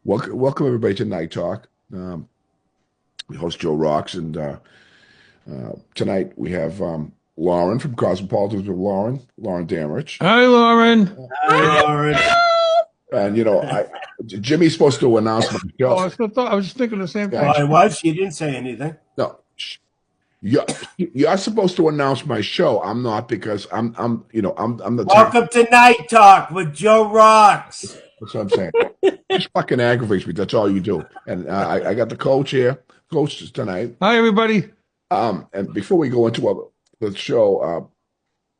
Welcome everybody to Night Talk. We host Joe Rocks, and tonight we have Lauren from Cosmopolitans with Lauren Damrich. Hi, Lauren. Hi, Lauren. And Jimmy's supposed to announce my Oh, show. I was just thinking the same thing. Well, I was. She didn't say anything. No, you're supposed to announce my show. I'm not because I'm the Welcome to Night Talk with Joe Rocks. That's what I'm saying. Just fucking aggravates me. That's all you do. And I got the coach here. Coach tonight. Hi, everybody. And before we go into the show,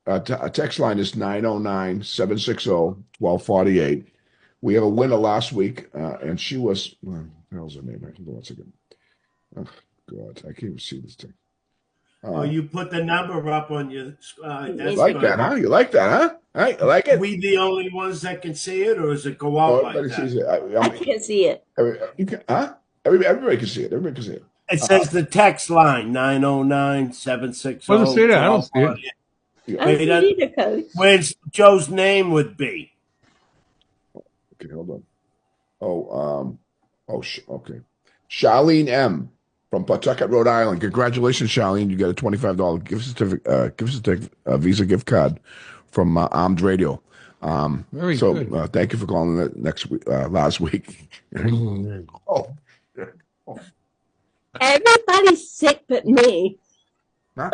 a text line is 909-760-1248. We have a winner last week, and she was, what the hell's her name? Hold on 1 second. Oh, God, I can't even see this thing. You put the number up on your you like that, huh? You like that, huh? Right? You like it? Are we the only ones that can see it, or does it go out like that? Sees it. I can't see it. You can, huh? Everybody can see it. Everybody can see it. It says the text line, 909-760. What does it say there? I don't see it. I don't see it either, Coach. Where's Joe's name would be? Okay, hold on. Okay. Charlene M. from Pawtucket, Rhode Island. Congratulations, Charlene. You get a $25 gift certificate, Visa gift card from Armed Radio. Very good. Thank you for calling last week. Oh. Everybody's sick but me. Huh?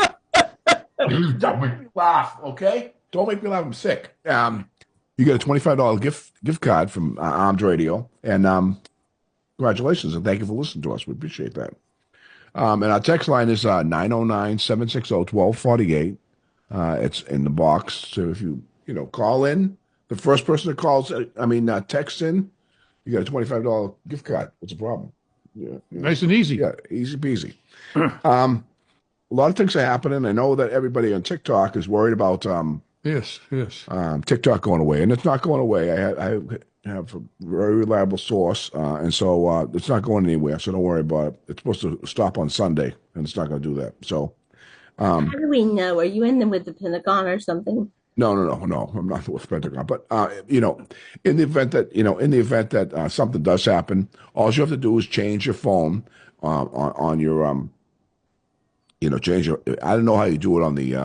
Don't make me laugh, okay? Don't make me laugh. I'm sick. You get a $25 gift card from Armed Radio, and congratulations, and thank you for listening to us. We appreciate that. And our text line is 909-760-1248. It's in the box. So if you call in, the first person that calls, text in, you get a $25 gift card. What's the problem? Yeah. Nice and easy. Yeah, easy peasy. A lot of things are happening. I know that everybody on TikTok is worried about yes. TikTok going away, and it's not going away. I have a very reliable source, and so it's not going anywhere. So don't worry about it. It's supposed to stop on Sunday, and it's not going to do that. So, how do we know? Are you in them with the Pentagon or something? No. I'm not with Pentagon. But in the event that something does happen, all you have to do is change your phone on your change your. I don't know how you do it on the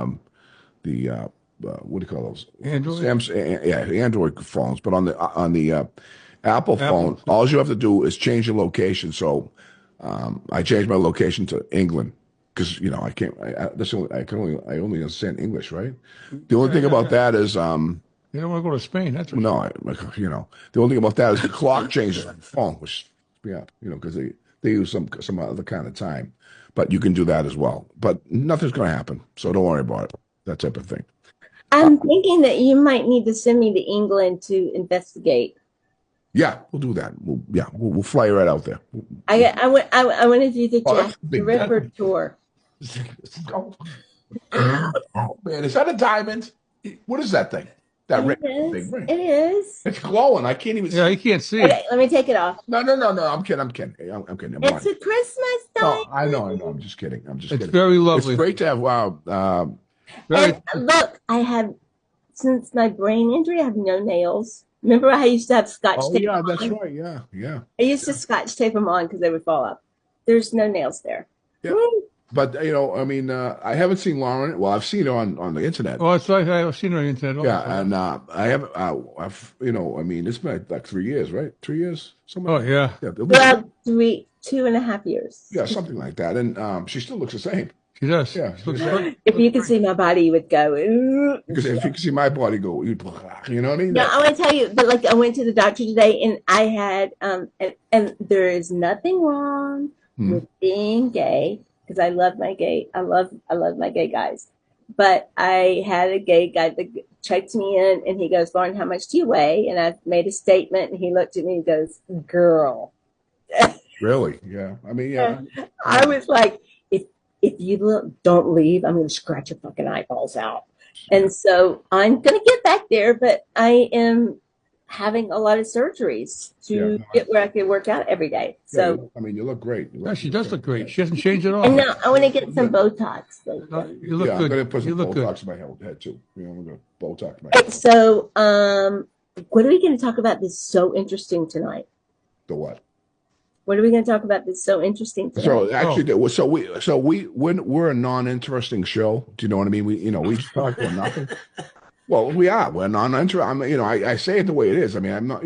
what do you call those? Android. Android phones. But on the Apple phone, all you have to do is change your location. So I changed my location to England. Because I can't. I only understand English, right? The only thing about that is you don't want to go to Spain. That's what the only thing about that is the clock changes on the phone, which because they use some other kind of time, but you can do that as well. But nothing's going to happen, so don't worry about it. That type of thing. I'm thinking that you might need to send me to England to investigate. Yeah, we'll do that. We'll fly right out there. I want to do the Jack the Ripper tour. Oh man, is that a diamond? What is that thing? That ring? It is. It's glowing. I can't even see. Yeah, you can't see it. Okay, let me take it off. No. I'm kidding. It's a Christmas diamond. No, I know. I'm just kidding. It's very lovely. It's great to have. Look, I have, since my brain injury, I have no nails. Remember I used to have Scotch tape on? That's right. Yeah. I used to Scotch tape them on because they would fall off. There's no nails there. Yeah. But I haven't seen Lauren. Well, I've seen her on the internet. Oh, it's like I've seen her on the internet. Yeah, and I have. It's been like 3 years, right? 3 years. Oh yeah. Well, 2.5 years. Yeah, something like that. And she still looks the same. She does. Yeah. If you could see my body, you would go. Because if you could see my body go, you know what I mean? No, I want to tell you. But like, I went to the doctor today, and I had and there is nothing wrong with being gay. Because I love my gay, I love my gay guys. But I had a gay guy that checked me in, and he goes, "Lauren, how much do you weigh?" And I made a statement, and he looked at me and goes, "Girl." Really? Yeah. I mean, yeah. I was like, if you don't leave, I'm going to scratch your fucking eyeballs out. And so I'm going to get back there, but I am having a lot of surgeries to get where I can work out every day. So you look great. She does look great. She hasn't changed at all. And now I want to get some Botox. You look good. I'm gonna put some Botox in my head too. I'm gonna Botox my head. So what are we going to talk about that's so interesting tonight? The what? What are we going to talk about that's so interesting today? So actually, we're a non-interesting show. Do you know what I mean? We just talk about nothing. Well, we are. We're non-interesting. I mean, I say it the way it is. I mean, I'm not.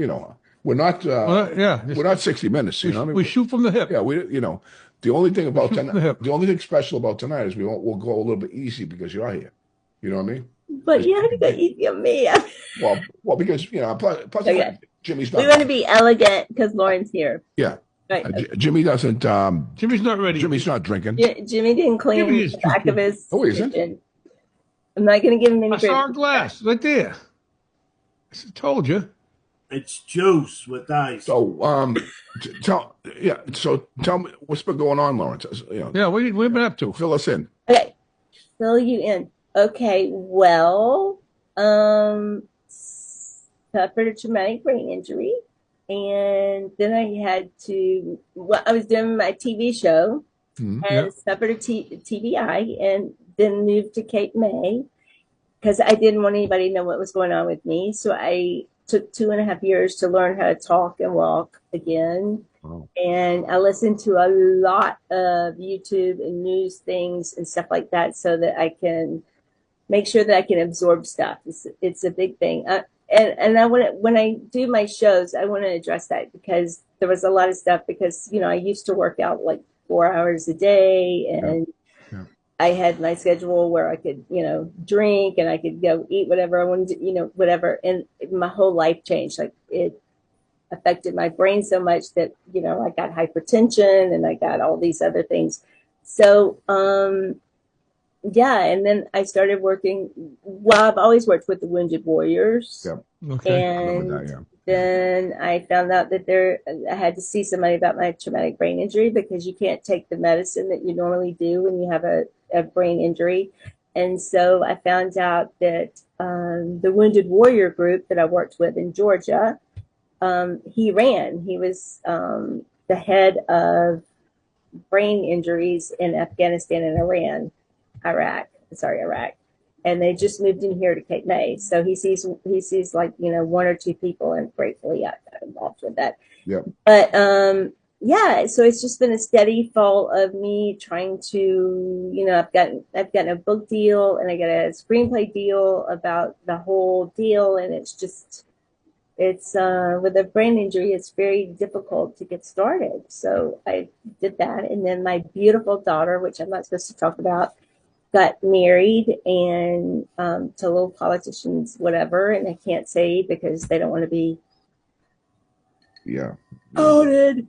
We're not. Yeah. We're not 60 Minutes. You know what I mean? We shoot from the hip. Yeah, the only thing about Shoot from the tonight, hip. the only thing special about tonight is we'll go a little bit easy because you're here. You know what I mean? But you have to go easy on me. Well, because plus Okay. Jimmy's We not. want to be elegant because Lauren's here. Yeah, Right. Jimmy doesn't. Jimmy's not ready. Jimmy's not drinking. Jimmy didn't clean Jimmy is the back of his Oh, he isn't? kitchen. I'm not going to give him any I saw a credit. glass right there. Told you. It's juice with ice. So So tell me what's been going on, Lawrence. Yeah, we've been up to. Fill us in. Okay, fill you in. Okay, well, suffered a traumatic brain injury, and then I was doing my TV show, Mhm. and suffered a TBI, and then moved to Cape May because I didn't want anybody to know what was going on with me. So I took 2.5 years to learn how to talk and walk again. Wow. And I listened to a lot of YouTube and news things and stuff like that so that I can make sure that I can absorb stuff. It's a big thing. And I want when I do my shows, I want to address that because there was a lot of stuff because, I used to work out like 4 hours a day and Yeah. I had my schedule where I could, drink and I could go eat whatever I wanted to, whatever. And my whole life changed. Like it affected my brain so much that, I got hypertension and I got all these other things. So, and then I started working. Well, I've always worked with the Wounded Warriors. Yeah. Okay. I remember And that, yeah. then I found out that I had to see somebody about my traumatic brain injury because you can't take the medicine that you normally do when you have a brain injury. And so I found out that the Wounded Warrior group that I worked with in Georgia, he was the head of brain injuries in Afghanistan and Iraq. And they just moved in here to Cape May. So he sees like, 1 or 2 people, and gratefully I got involved with that. Yeah. But so it's just been a steady fall of me trying to, I've gotten a book deal and I got a screenplay deal about the whole deal, and it's with a brain injury, it's very difficult to get started. So I did that, and then my beautiful daughter, which I'm not supposed to talk about, got married and to little politicians, whatever, and I can't say because they don't want to be Yeah. outed.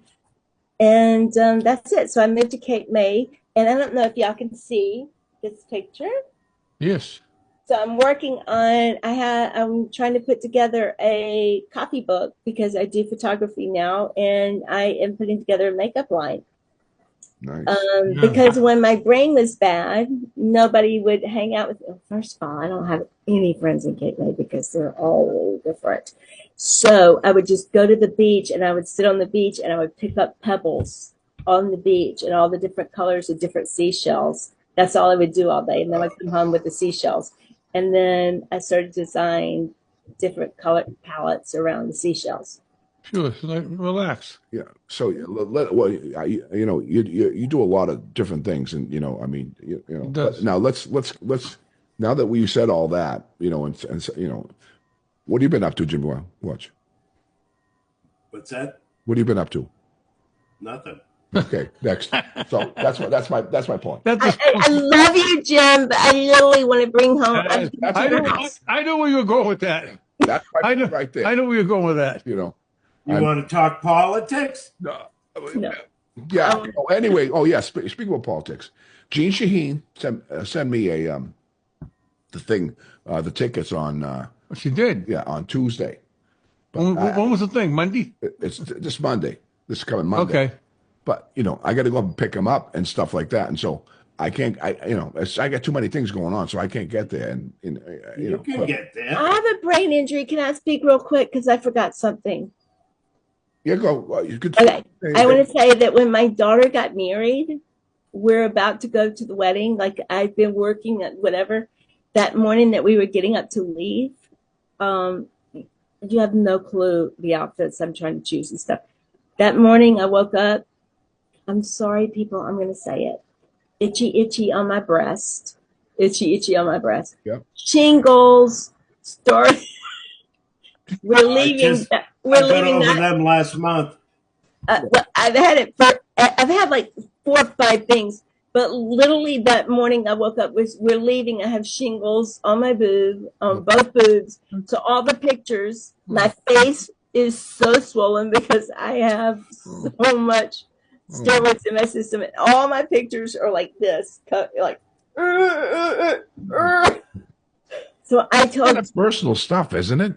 And that's it. So I moved to Cape May, and I don't know if y'all can see this picture. Yes. So I'm working on. I'm trying to put together a copybook because I do photography now, and I am putting together a makeup line. Nice. Yeah. Because when my brain was bad, nobody would hang out with me. First of all, I don't have any friends in Cape May because they're all different. So I would just go to the beach and I would sit on the beach and I would pick up pebbles on the beach and all the different colors of different seashells. That's all I would do all day. And then I'd come home with the seashells. And then I started to design different color palettes around the seashells. Sure. So relax. Yeah. So, you do a lot of different things, and I mean, It does. But now let's now that we said all that, what have you been up to, Jimmy? Watch. What's that? What have you been up to? Nothing. Okay, next. So that's my point. That's I love you, Jim, but I literally want to bring home. I know where you're going with that. That's my I know point right there. I know where you're going with that. You I'm- want to talk politics? No. No. Yeah. Anyway. Oh, yeah. Speaking of politics, Gene Shaheen sent me the thing, the tickets on She did. on Tuesday. When was the thing? Monday? It's this Monday. This coming Monday. Okay. But I got to go up and pick them up and stuff like that, and so I can't. I got too many things going on, so I can't get there. And You can get there. I have a brain injury. Can I speak real quick because I forgot something? Yeah, go. Well, you could. Okay. I want to say that when my daughter got married, we're about to go to the wedding. Like I've been working at whatever. That morning that we were getting up to leave, you have no clue the outfits I'm trying to choose and stuff. That morning I woke up. I'm sorry, people. I'm going to say it. Itchy on my breast. Itchy on my breast. Yep. Shingles. Start. We're leaving. I We're got leaving over that. them last month. Well, I've had it for. I've had like 4 or 5 things, but literally that morning I woke up with we're leaving. I have shingles on my boob, on both boobs. So all the pictures, my face is so swollen because I have so much steroids in my system, and all my pictures are like this, like. So I told. That's personal stuff, isn't it?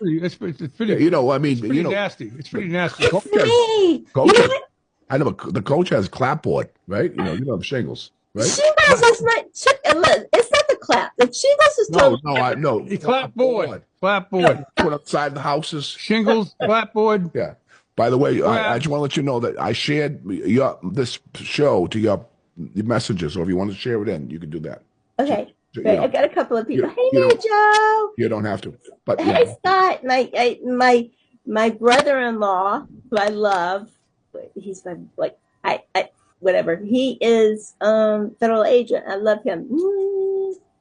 It's pretty. Yeah, you know, I mean, It's pretty you know, nasty. It's pretty nasty. coach Me. has, You know what? I know the coach has clapboard, right? You know, shingles, right? Shingles is not. It's not the clap. The shingles is No, totally. no. The clapboard. Clapboard. Put outside the houses. Shingles, clapboard. Yeah. By the way, Well, I just want to let you know that I shared this show to your messages, or if you want to share it in, you can do that. Okay. You Great. know, I got a couple of people. you- Hey you there, don't- Joe. you don't have to, but Hey Scott. My brother-in-law, who I love, he's my I whatever. He is federal agent. I love him.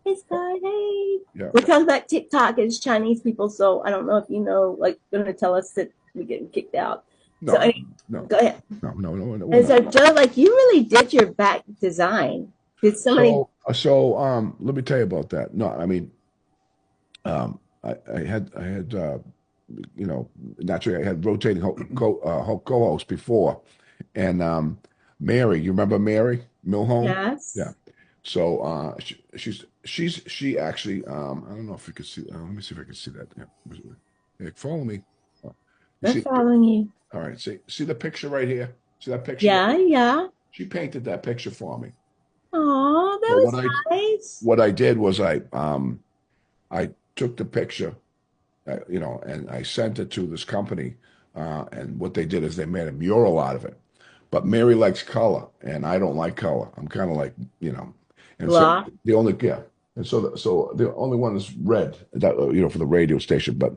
Hey Scott. Hey. Yeah. We're talking about TikTok as Chinese people, so I don't know if you know, like, going to tell us that we're getting kicked out. no, So anyway, no, go ahead. no. And so Joe, like, you really did your back design. Did somebody? So let me tell you about that. No, I mean, I had you know, naturally I had rotating co-hosts before, and Mary, you remember Mary Milhome? Yes. Yeah. So she actually I don't know if you could see. Let me see if I can see that. Yeah, follow me. You I'm see- following you. all right. See the picture right here. See that picture? Yeah. She painted that picture for me. Oh, that So was what nice. What I did was I took the picture, you know, and I sent it to this company, and what they did is they made a mural out of it. But Mary likes color, and I don't like color. I'm kind of like, you know, and Blah. so the only and so the only one is red, that you know, for the radio station. But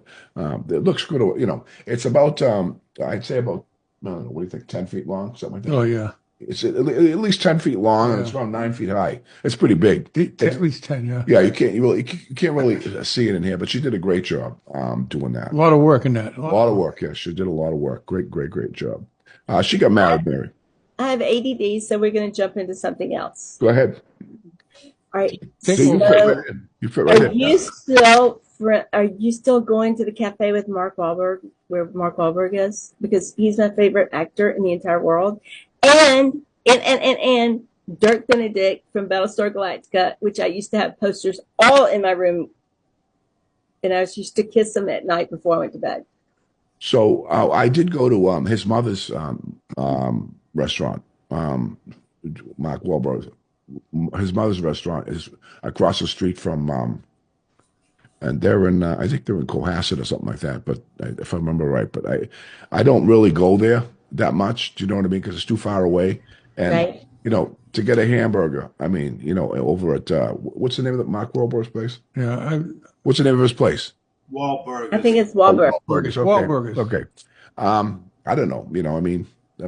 it looks good, you know. It's about I'd say about I don't know, what do you think, 10 feet long, something like that. Oh yeah. It's at least 10 feet long, and Yeah. it's around 9 feet high. It's pretty big. At least 10. Yeah. Yeah, you can't really see it in here, but she did a great job doing that. A lot of work in that. A lot of work. Yeah, she did a lot of work. Great job. She got married, Mary. I have ADD, so we're going to jump into something else. Go ahead. All right. Take See, you over. fit right in. You fit right Are in. you still going to the cafe with Mark Wahlberg, where Mark Wahlberg is? Because he's my favorite actor in the entire world. And Dirk Benedict from Battlestar Galactica, which I used to have posters all in my room, and I used to kiss him at night before I went to bed. So I did go to his mother's restaurant. Mark Wahlberg. His mother's restaurant is across the street from, and they're in. I think they're in Cohasset or something like that. But if I remember right, but I don't really go there that much. Do you know what I mean? Because it's too far away. And Right. you know, to get a hamburger, I mean, you know, over at what's the name of the Mark Wahlberg's place? Yeah. What's the name of his place? Wahlburgers. I think it's Wahlberg. Wahlburgers. Okay. Wahlburgers. Okay. I don't know. You know, I mean, I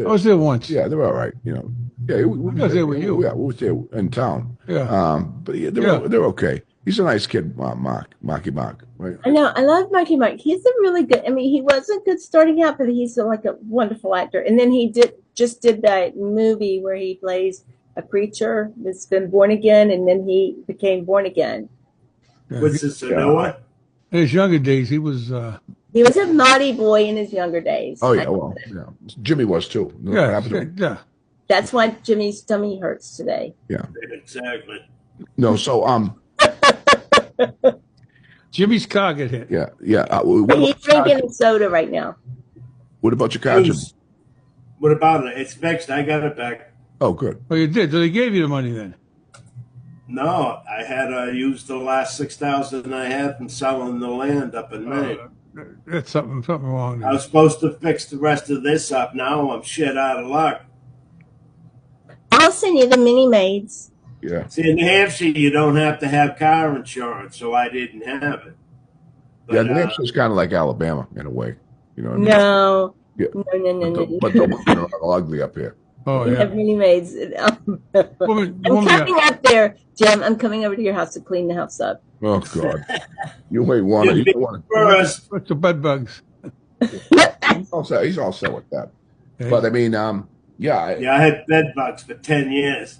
was there once. yeah, they're all right. You know, yeah, we was there with you. Yeah, we was there in town. Yeah. But yeah, Yeah. they're okay. He's a nice kid, Marky Mark. Right? I know. I love Marky Mark. He's a really good. I mean, he wasn't good starting out, but he's like a wonderful actor. And then he just did that movie where he plays a preacher that's been born again, and then he became born again. Yeah. What's this, a Yeah. new one? In his younger days, he was. He was a naughty boy in his younger days. Oh yeah, well, yeah. Jimmy was too. You know what Yeah. happened to him? Yeah. That's why Jimmy's tummy hurts today. Exactly. No, so Jimmy's car got hit. yeah. But he's drinking soda right now. What about your car, Jimmy? What about it? It's fixed. I got it back. Oh, good. Oh, you did. So they gave you the money then. No, I had used the last 6,000 I had from selling the land up in Maine. That's something wrong. I was supposed to fix the rest of this up. Now I'm shit out of luck. I'll send you the mini maids. Yeah. See, in New Hampshire, you don't have to have car insurance, so I didn't have it. Yeah, But, New Hampshire's kind of like Alabama in a way. You know what I mean? No, Yeah. No, no, no, no, But the no. women are all ugly up here. Oh, We yeah. have mini maids. Woman, I'm woman, coming up there, Jim. I'm coming over to your house to clean the house up. Oh God, you ain't want to. You'd You be don't want first. what's the bed bugs? to. He's all set with that. Okay. But I mean, yeah, Yeah, I had bed bugs for 10 years.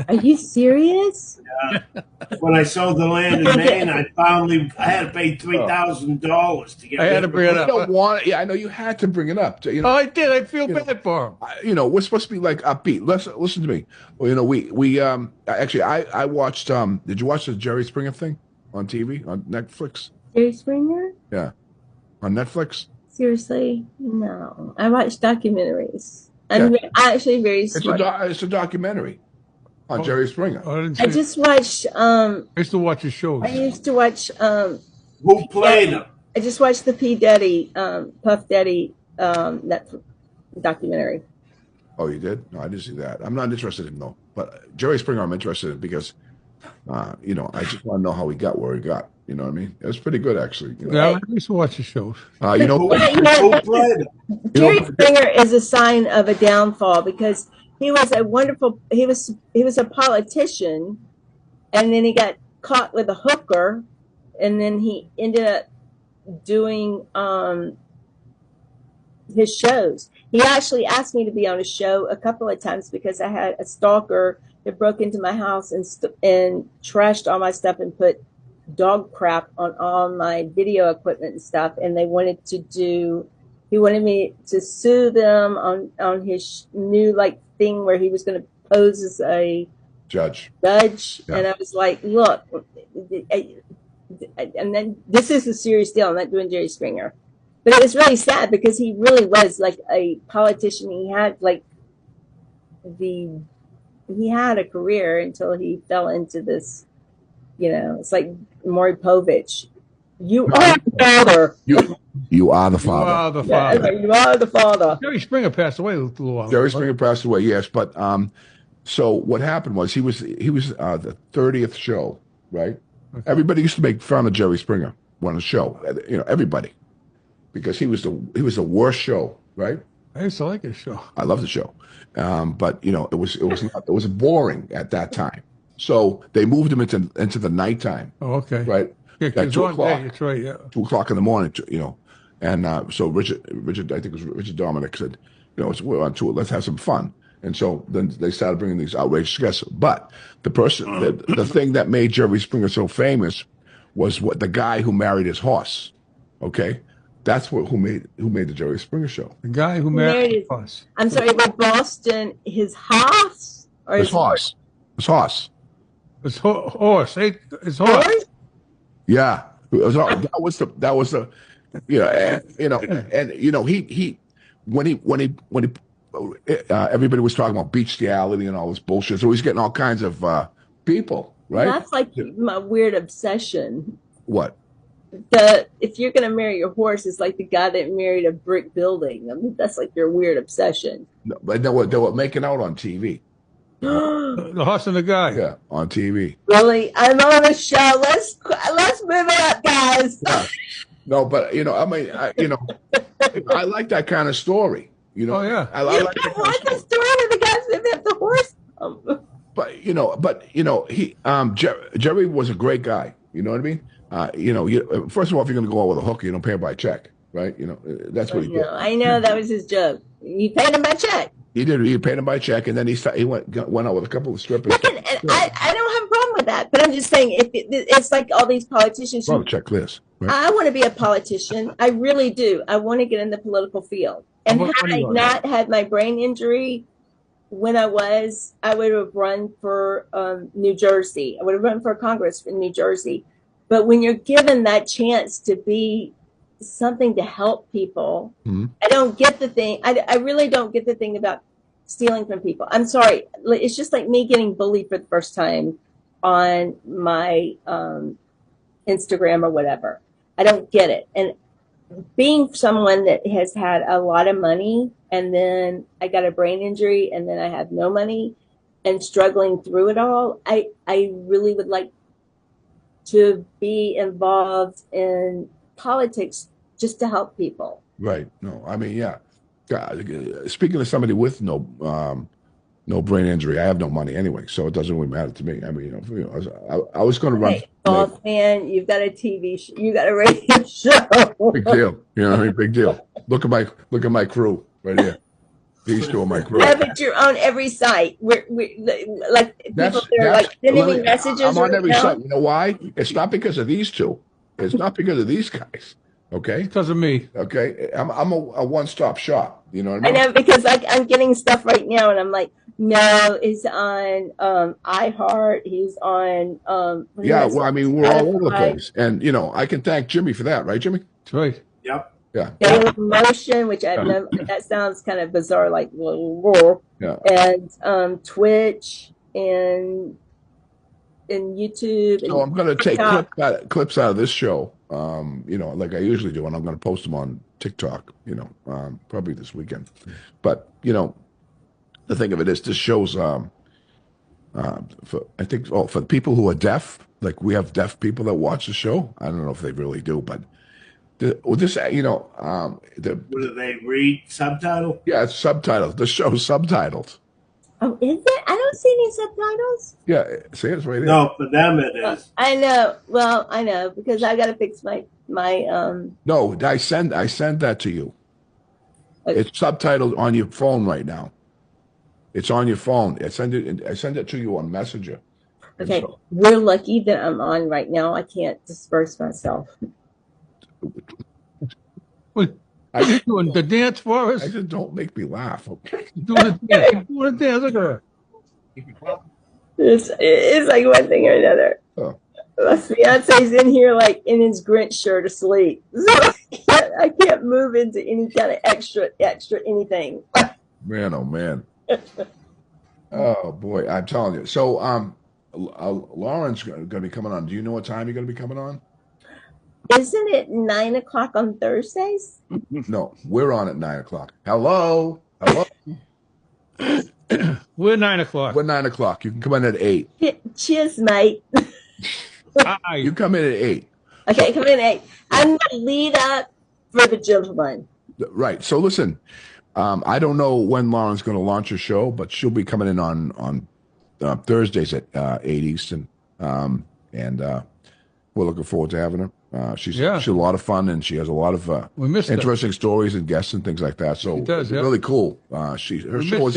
Are you serious? When I sold the land in Maine, I had to pay $3,000 to get I had rid to of bring it you up. don't want. Yeah, I know you had to bring it up. You Oh, know, I did. I feel You know, bad for him. we're supposed to be like upbeat. Listen to me. Well, we actually I watched. Did you watch the Jerry Springer thing on TV on Netflix? Jerry Springer? Yeah, on Netflix. Seriously? No. I watch documentaries. I'm actually very smart. It's a documentary on Jerry Springer. Oh, I didn't see I it. just watched. I used to watch his shows. I used to watch. Who played him? I just watched the P Daddy, Puff Daddy, Netflix documentary. Oh, you did? No, I didn't see that. I'm not interested in him though. But Jerry Springer, I'm interested in because, I just want to know how he got where he got. You know what I mean? It was pretty good actually. Yeah, I used to watch his shows. You know, Who played him? Jerry Springer is a sign of a downfall because he was a wonderful. He was a politician, and then he got caught with a hooker, and then he ended up doing his shows. He actually asked me to be on a show a couple of times because I had a stalker that broke into my house and trashed all my stuff and put dog crap on all my video equipment and stuff. And he wanted me to sue them on his new thing where he was going to pose as a Judge. judge. Yeah. And I was like, look, and then this is a serious deal. I'm not doing Jerry Springer. But it was really sad because he really was like a politician. He had he had a career until he fell into this, it's like Maury Povich. You are the father. You are the You father. are the Yeah, father. you are the father. Jerry Springer passed away a little while. Jerry ago. Springer passed away, yes, but so what happened was he was the 30th show, right? Okay. Everybody used to make fun of Jerry Springer on the show, everybody, because he was the worst show, right? I used to like his show. I love the show, but it was boring at that time. So they moved him into the nighttime, Oh, okay. right? Yeah, At 'cause 2 one o'clock. day, that's right. Yeah. 2 o'clock in the morning, and so Richard, I think it was Richard Dominic said, we're on tour, let's have some fun. And so then they started bringing these outrageous guests. But the thing that made Jerry Springer so famous was the guy who married his horse. Okay, that's who made the Jerry Springer show. The guy who Married married his- us. I'm sorry, but Boston, his house or His horse. His horse. His horse. horse? Yeah, that was the he when he everybody was talking about bestiality and all this bullshit. So he's getting all kinds of people, right? That's like my weird obsession. What? If you're gonna marry your horse, it's like the guy that married a brick building. I mean, that's like your weird obsession. No, but they were making out on TV. Really? The horse and the guy. Yeah, on TV. I'm on a show. Let's move it up, guys. Yeah. No, but I mean, I like that kind of story. Oh, yeah. I You like that don't kind of want the story. story of the guys that have the horse. But he Jerry was a great guy. You know what I mean? First of all, if you're going to go out with a hooker, you don't pay her by check, right? That's what he did. I know that was his joke. You paid him by check. He did. He paid him by check, and then he went out with a couple of strippers. Look, and I don't have a problem with that, but I'm just saying it's like all these politicians. Well, check this. Right? I want to be a politician. I really do. I want to get in the political field. And How much had money I you want? not had my brain injury when I would have run for New Jersey. I would have run for Congress in New Jersey. But when you're given that chance to be something to help people, Mhm. I don't get the thing. I really don't get the thing about stealing from people. I'm sorry. It's just like me getting bullied for the first time on my Instagram or whatever. I don't get it. And being someone that has had a lot of money and then I got a brain injury and then I have no money and struggling through it all, I really would like to be involved in politics just to help people. Right. No, I mean, yeah. Speaking of somebody with no brain injury, I have no money anyway, so it doesn't really matter to me. I mean, I was going to run. Hey, boss man, you've got a you got a radio show. Big deal. You know what I mean? Big deal. Look at my crew right here. These two are my crew. Yeah, but you're on every site. We're like people that are like sending me messages. I'm on every now. site. You know why? It's not because of these two. It's not because of these guys. Okay. Because of me. Okay. I'm a one-stop shop. You know what I I mean? know because I'm getting stuff right now, and I'm like, no, he's on iHeart. He's on Yeah. Well, I mean, we're all over the place, and I can thank Jimmy for that, right, Jimmy? That's right. Yep. Yeah. Daily Motion, which I've never. That sounds kind of bizarre, like Yeah. and Twitch and YouTube. So I'm going to take TikTok. clips out of this show, like I usually do, and I'm going to post them on TikTok, probably this weekend. But, the thing of it is, this show's, for the people who are deaf, like we have deaf people that watch the show. I don't know if they really do, but What do they read subtitle? yeah, it's subtitled. The show's subtitled. Oh, is it? I don't see any subtitles. Yeah, see, it's right there. No, for them it is. I know. Well, I know because I got to fix my No, I send that to you. It's subtitled on your phone right now. It's on your phone. I send it to you on Messenger. Okay, we're lucky that I'm on right now. I can't disperse myself. What are you doing the dance for us? I just don't make me laugh. Okay. Doing the dance. Doing the dance. Look at her. It's like one thing or another. Oh. My fiance's in here like in his Grinch shirt asleep. So I can't move into any kind of extra anything. Man, oh man. Oh boy, I'm telling you. So, Lauren's going to be coming on. Do you know what time you're going to be coming on? Isn't it 9:00 on Thursdays? No, we're on at 9:00. Hello. We're 9:00. We're 9:00. You can come in at 8. Cheers, mate. Hi. You come in at 8. Okay, come in at 8. I'm the lead up for the gentleman. Right. So listen, I don't know when Lauren's going to launch her show, but she'll be coming in on Thursdays at 8 Eastern, and we're looking forward to having her. She's a lot of fun, and she has a lot of interesting stories and guests and things like that. So it's really cool. Her show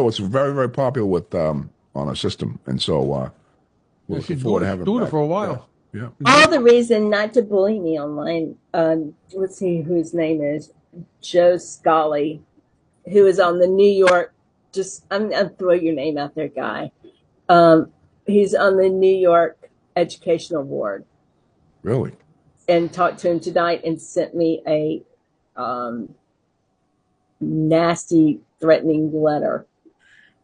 is very, very popular with on our system, and so we're looking forward to having her doing back. it for a while. Yeah. All the reason not to bully me online. Let's see whose name is Joe Scully, who is on the New York. I'm throw your name out there, guy. He's on the New York Educational Board. Really? And talked to him tonight and sent me a nasty, threatening letter.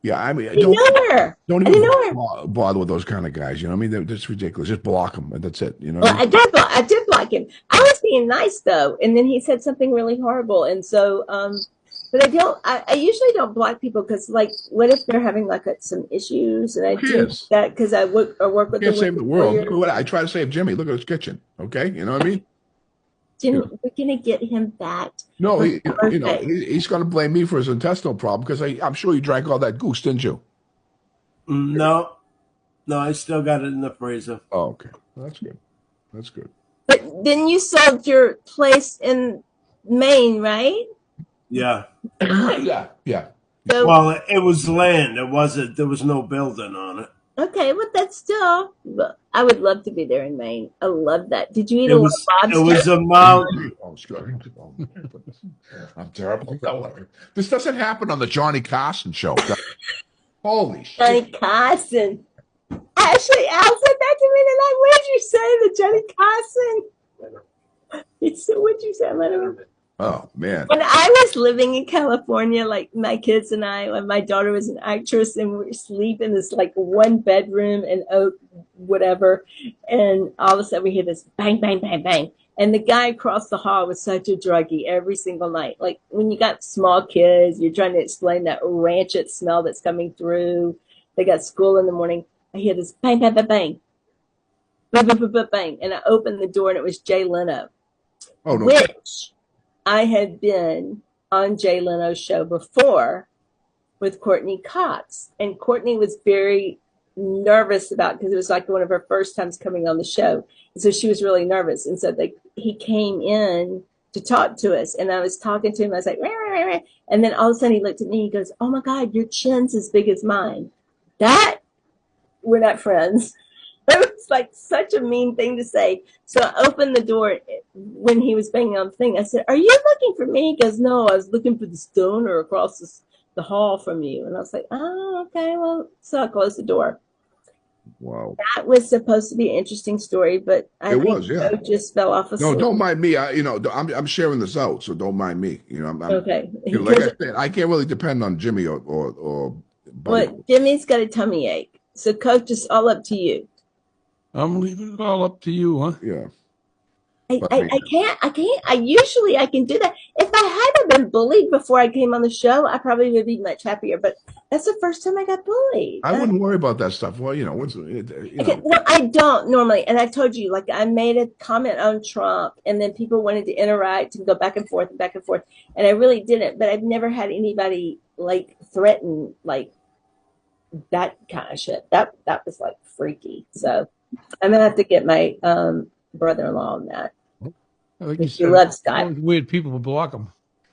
Yeah, I mean, I didn't know her. Don't I even didn't know her. bother with those kind of guys. You know what I mean? That's ridiculous. Just block them, and that's it. You know. Well, I did block him. I was being nice though, and then he said something really horrible, and so but I don't. I usually don't block people because, like, what if they're having like some issues, and I do that because I work with. Can't save the world. Look at what I try to save Jimmy. Look at his kitchen. Okay, you know what I mean? Jimmy, we're gonna get him back. No, he's going to blame me for his intestinal problem because I'm sure you drank all that goose, didn't you? No, I still got it in the freezer. Oh, okay, well, that's good. That's good. But then you sold your place in Maine, right? Yeah. Yeah. So, Well, it was land. There was no building on it. okay, but that's still. I would love to be there in Maine. I love that. Did you eat It a was lobster? it was a mountain. Oh, good. I'm terrible. This doesn't happen on the Johnny Carson show. Holy shit. Johnny Carson. Actually, Al said that to me tonight. What did you say, the Johnny Carson? He said, what'd you say? I let him. Oh, man. When I was living in California, like my kids and I, when my daughter was an actress, and we were sleeping in this like one bedroom and whatever, and all of a sudden we hear this bang, bang, bang, bang. And the guy across the hall was such a druggie every single night. Like when you got small kids, you're trying to explain that rancid smell that's coming through. They got school in the morning. I hear this bang, bang, bang, bang. Bang, bang, bang, bang, bang. And I opened the door and it was Jay Leno. Oh, no. Which I had been on Jay Leno's show before with Courtney Cox. And Courtney was very nervous about, because it was like one of her first times coming on the show. And so she was really nervous. And so he came in to talk to us. And I was talking to him. I was like, rah, rah, rah. And then all of a sudden he looked at me. He goes, oh my God, your chin's as big as mine. That, we're not friends. It was like such a mean thing to say. So I opened the door when he was banging on the thing. I said, are you looking for me? He goes, no, I was looking for the stoner across the hall from you. And I was like, oh, okay, well, so I closed the door. Wow. That was supposed to be an interesting story, but I think was, yeah. Joe just fell off No, asleep. don't mind me. I'm sharing this out, so don't mind me. Okay. Like I said, I can't really depend on Jimmy or Buddy. But Jimmy's got a tummy ache. So Coach, it's all up to you. I'm leaving it all up to you, huh? Yeah. I usually I can do that. If I hadn't been bullied before I came on the show, I probably would be much happier. But that's the first time I got bullied. I wouldn't worry about that stuff. Well, Well, I don't normally. And I told you, like, I made a comment on Trump and then people wanted to interact and go back and forth and back and forth. And I really didn't. But I've never had anybody like threaten like that kind of shit. That was like freaky. So I'm gonna have to get my brother-in-law on that. Like He you said, loves Skype. weird people will block him.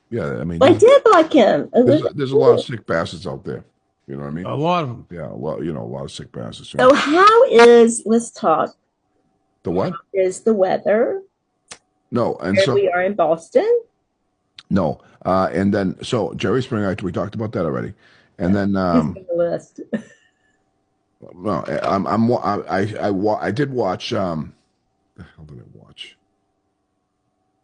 Yeah, I mean, Well, I did like him. there's a lot of sick bastards out there. You know what I mean? A lot of them. Yeah, well, a lot of sick bastards. So how is, let's talk, The what? is the weather No, and where so we are in Boston? no, and then so Jerry Springer, we talked about that already, and then He's on the list. no, I did watch. The hell did I watch?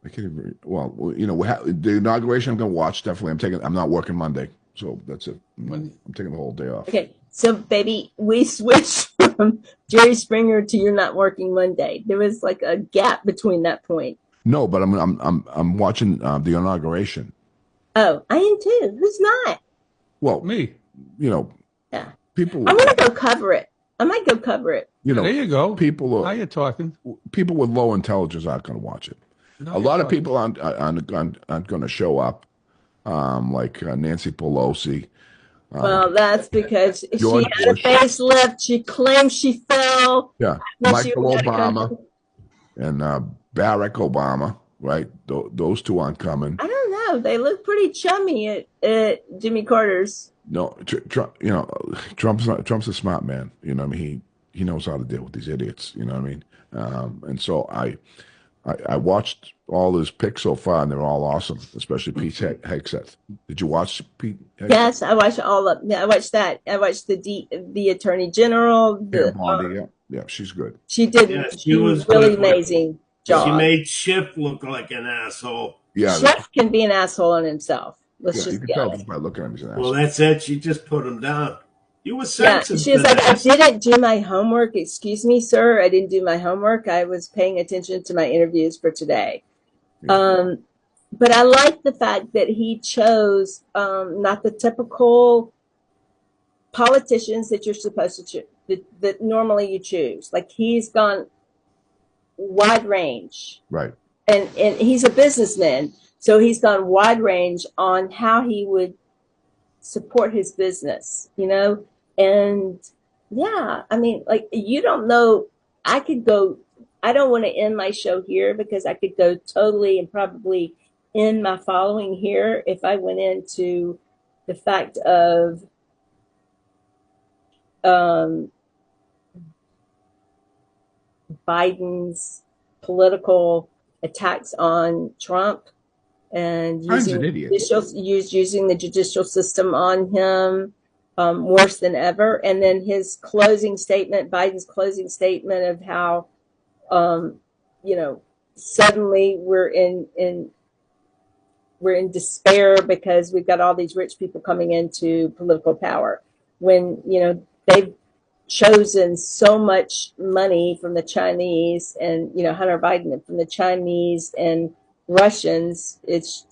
I can't even. Well, the inauguration. I'm going to watch definitely. I'm not working Monday, so that's it. I'm taking the whole day off. Okay, so baby, we switched from Jerry Springer to you're not working Monday. There was like a gap between that point. No, but I'm watching the inauguration. Oh, I am too. Who's not? Well, Me. Yeah. people. I'm gonna go cover it. I might go cover it. There you go. people Now you're talking. people with low intelligence aren't going to watch it. Now A lot you're of people aren't going to show up, like Nancy Pelosi. Well, that's because George she had Bush. a facelift. She claimed she fell. Yeah, Well, she Michael was gonna Obama come- and Barack Obama, right? Those two aren't coming. I don't know. They look pretty chummy at Jimmy Carter's. No, Trump. Trump's a smart man. You know what I mean? He knows how to deal with these idiots. You know what I mean? And so I watched all his picks so far, and they're all awesome, especially Pete Hegseth. Did you watch Pete Hegseth? Yes, I watched all of. I watched that. I watched the Attorney General. Yeah, Bondi, yeah, she's good. She did. Yeah, she was good. really amazing job. She made Schiff look like an asshole. Yeah, Chef can be an asshole on himself. Let's you just can be tell honest. just by looking at him. He's an Well, asshole. that's it. She just put him down. You were Yeah, sensitive. she was to like, I that. didn't do my homework. Excuse me, sir. I didn't do my homework. I was paying attention to my interviews for today. But I like the fact that he chose not the typical politicians that you're supposed to choose, that normally you choose. Like he's gone wide range, Right. and he's a businessman, so he's gone wide range on how he would support his business, and yeah, I mean, like, you don't know, I don't want to end my show here because I could go totally and probably end my following here if I went into the fact of Biden's political attacks on Trump and Biden's using an idiot. using the judicial system on him worse than ever. And then his closing statement, Biden's closing statement of how, suddenly we're in despair because we've got all these rich people coming into political power when, they've chosen so much money from the Chinese and, Hunter Biden from the Chinese and Russians. It's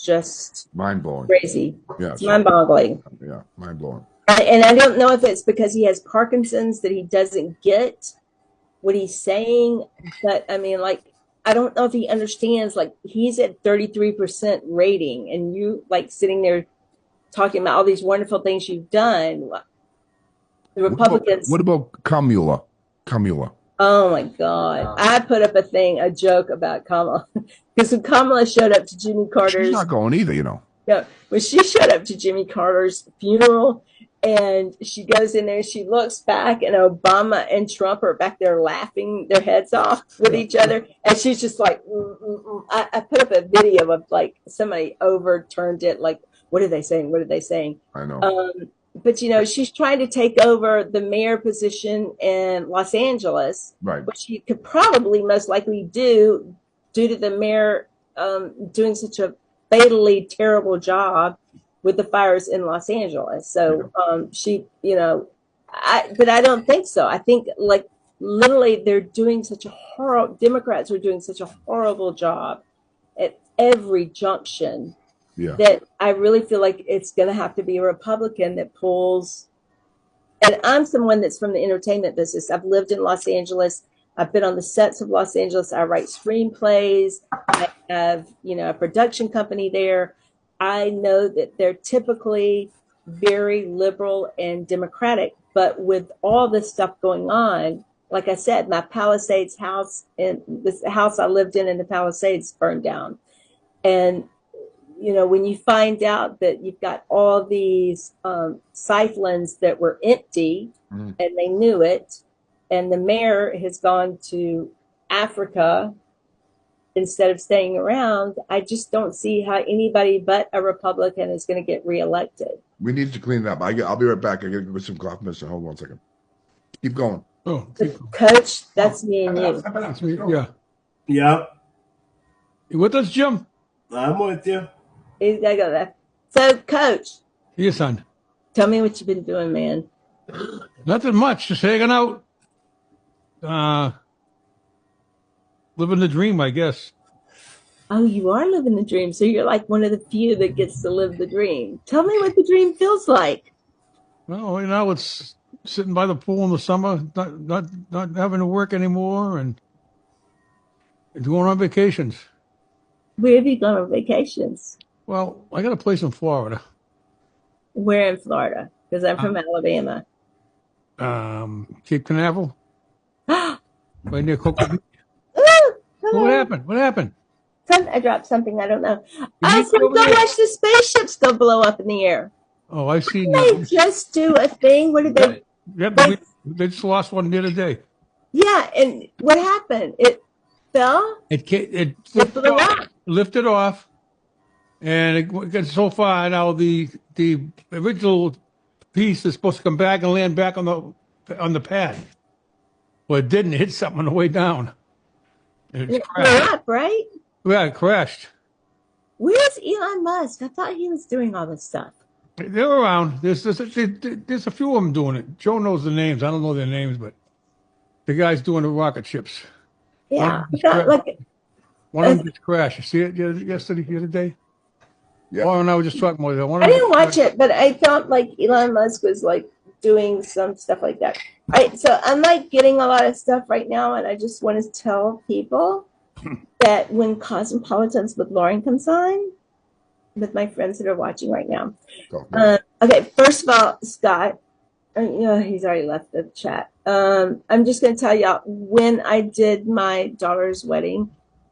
just Mind blowing. crazy. Yeah. It's mind-boggling. Yeah. Mind blowing. And I don't know if it's because he has Parkinson's that he doesn't get what he's saying, but I mean, like, I don't know if he understands, like, he's at 33% rating, and you like sitting there talking about all these wonderful things you've done. The Republicans. What about Kamala? Kamala. Oh my God. I put up a joke about Kamala. Because when Kamala showed up to Jimmy She's Carter's, not going either, you know. yeah, when she showed up to Jimmy Carter's funeral and she goes in there, she looks back and Obama and Trump are back there laughing their heads off with each other. And she's just like, I put up a video of like somebody overturned it. Like, what are they saying? What are they saying? I know. But you know, she's trying to take over the mayor position in Los Angeles, Right. which she could probably most likely do due to the mayor doing such a fatally terrible job with the fires in Los Angeles. So she, you know, but I don't think so. I think like literally they're doing such a horrible, Democrats are doing such a horrible job at every junction. Yeah. That I really feel like it's going to have to be a Republican that pulls. And I'm someone that's from the entertainment business. I've lived in Los Angeles. I've been on the sets of Los Angeles. I write screenplays. I have, you know, a production company there. I know that they're typically very liberal and democratic, but with all this stuff going on, like I said, my Palisades house and this house I lived in the Palisades burned down. And you know, when you find out that you've got all these siphons that were empty and they knew it, and the mayor has gone to Africa instead of staying around, I just don't see how anybody but a Republican is going to get reelected. We need to clean it up. I'll be right back. I got to give some cough medicine. Hold on 1 second. Keep going. Oh, Coach, that's me and you. that's me. Yeah. Yep, You with us, Jim? I'm with you. He's got to go there. So, Coach, Yes, son. tell me what you've been doing, man. Nothing much. Just hanging out. Living the dream, I guess. Oh, you are living the dream. So you're like one of the few that gets to live the dream. Tell me what the dream feels like. Well, you know, it's sitting by the pool in the summer, not having to work anymore, and going on vacations. Where have you gone on vacations? Well, I got a place in Florida. Where in Florida? Because I'm from Alabama. Cape Canaveral, right near Cocoa Beach. Hello. What happened? What happened? I dropped something. I don't know. You So go watch the spaceships go blow up in the air. Oh, I see. They just do a thing. What did they? Yep, they just lost one the other day. Yeah, and what happened? It fell. It blew up. lifted off, and it got so far now. The original piece is supposed to come back and land back on the pad. Well, it didn't. It hit something on the way down. And It it blew crashed. up, right? Yeah, it crashed. Where's Elon Musk? I thought he was doing all this stuff. They're around. There's a few of them doing it. Joe knows the names. I don't know their names, but the guy's doing the rocket ships. Yeah, One of them like One of them just crashed. You see it yesterday, the other day? Yeah. Oh, and I was just talking about that. One I of them didn't watch it, but I felt like Elon Musk was like doing some stuff like that. Right. So I'm like getting a lot of stuff right now, and I just want to tell people that when Cosmopolitans with Lauren comes on, with my friends that are watching right now. Okay, first of all, Scott, he's already left the chat. I'm just going to tell y'all when I did my daughter's wedding,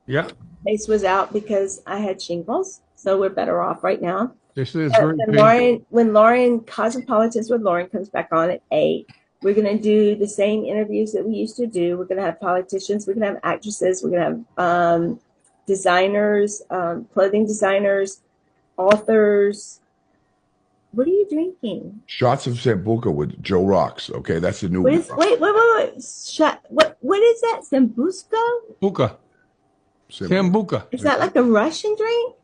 Yeah, face was out because I had shingles, so we're better off right now. this is very When Lauren Cosmopolitans with Lauren comes back on at 8, we're going to do the same interviews that we used to do. We're going to have politicians, we're going to have actresses, we're going to have designers, clothing designers, authors. What are you drinking? Shots of Sambuca with Joe Rocks. Okay, that's the new. Wait. What is that? Sambuca? Buka. Sambuca. Is that like a Russian drink?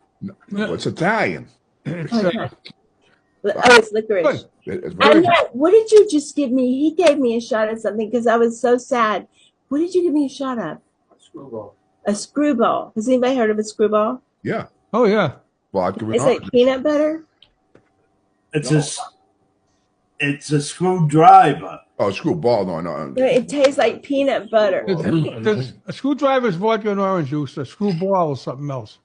No, it's Italian. It's, Oh, it's licorice. good. It's I very know. What did you just give me? He gave me a shot of something because I was so sad. What did you give me a shot of? Screwball. A screwball. Has anybody heard of a screwball? yeah. Oh, yeah. Vodka with Is it peanut butter? It's a screwdriver. Oh, screwball. No, no. It tastes like peanut butter. There's a screwdriver's vodka and orange juice. A screwball is something else.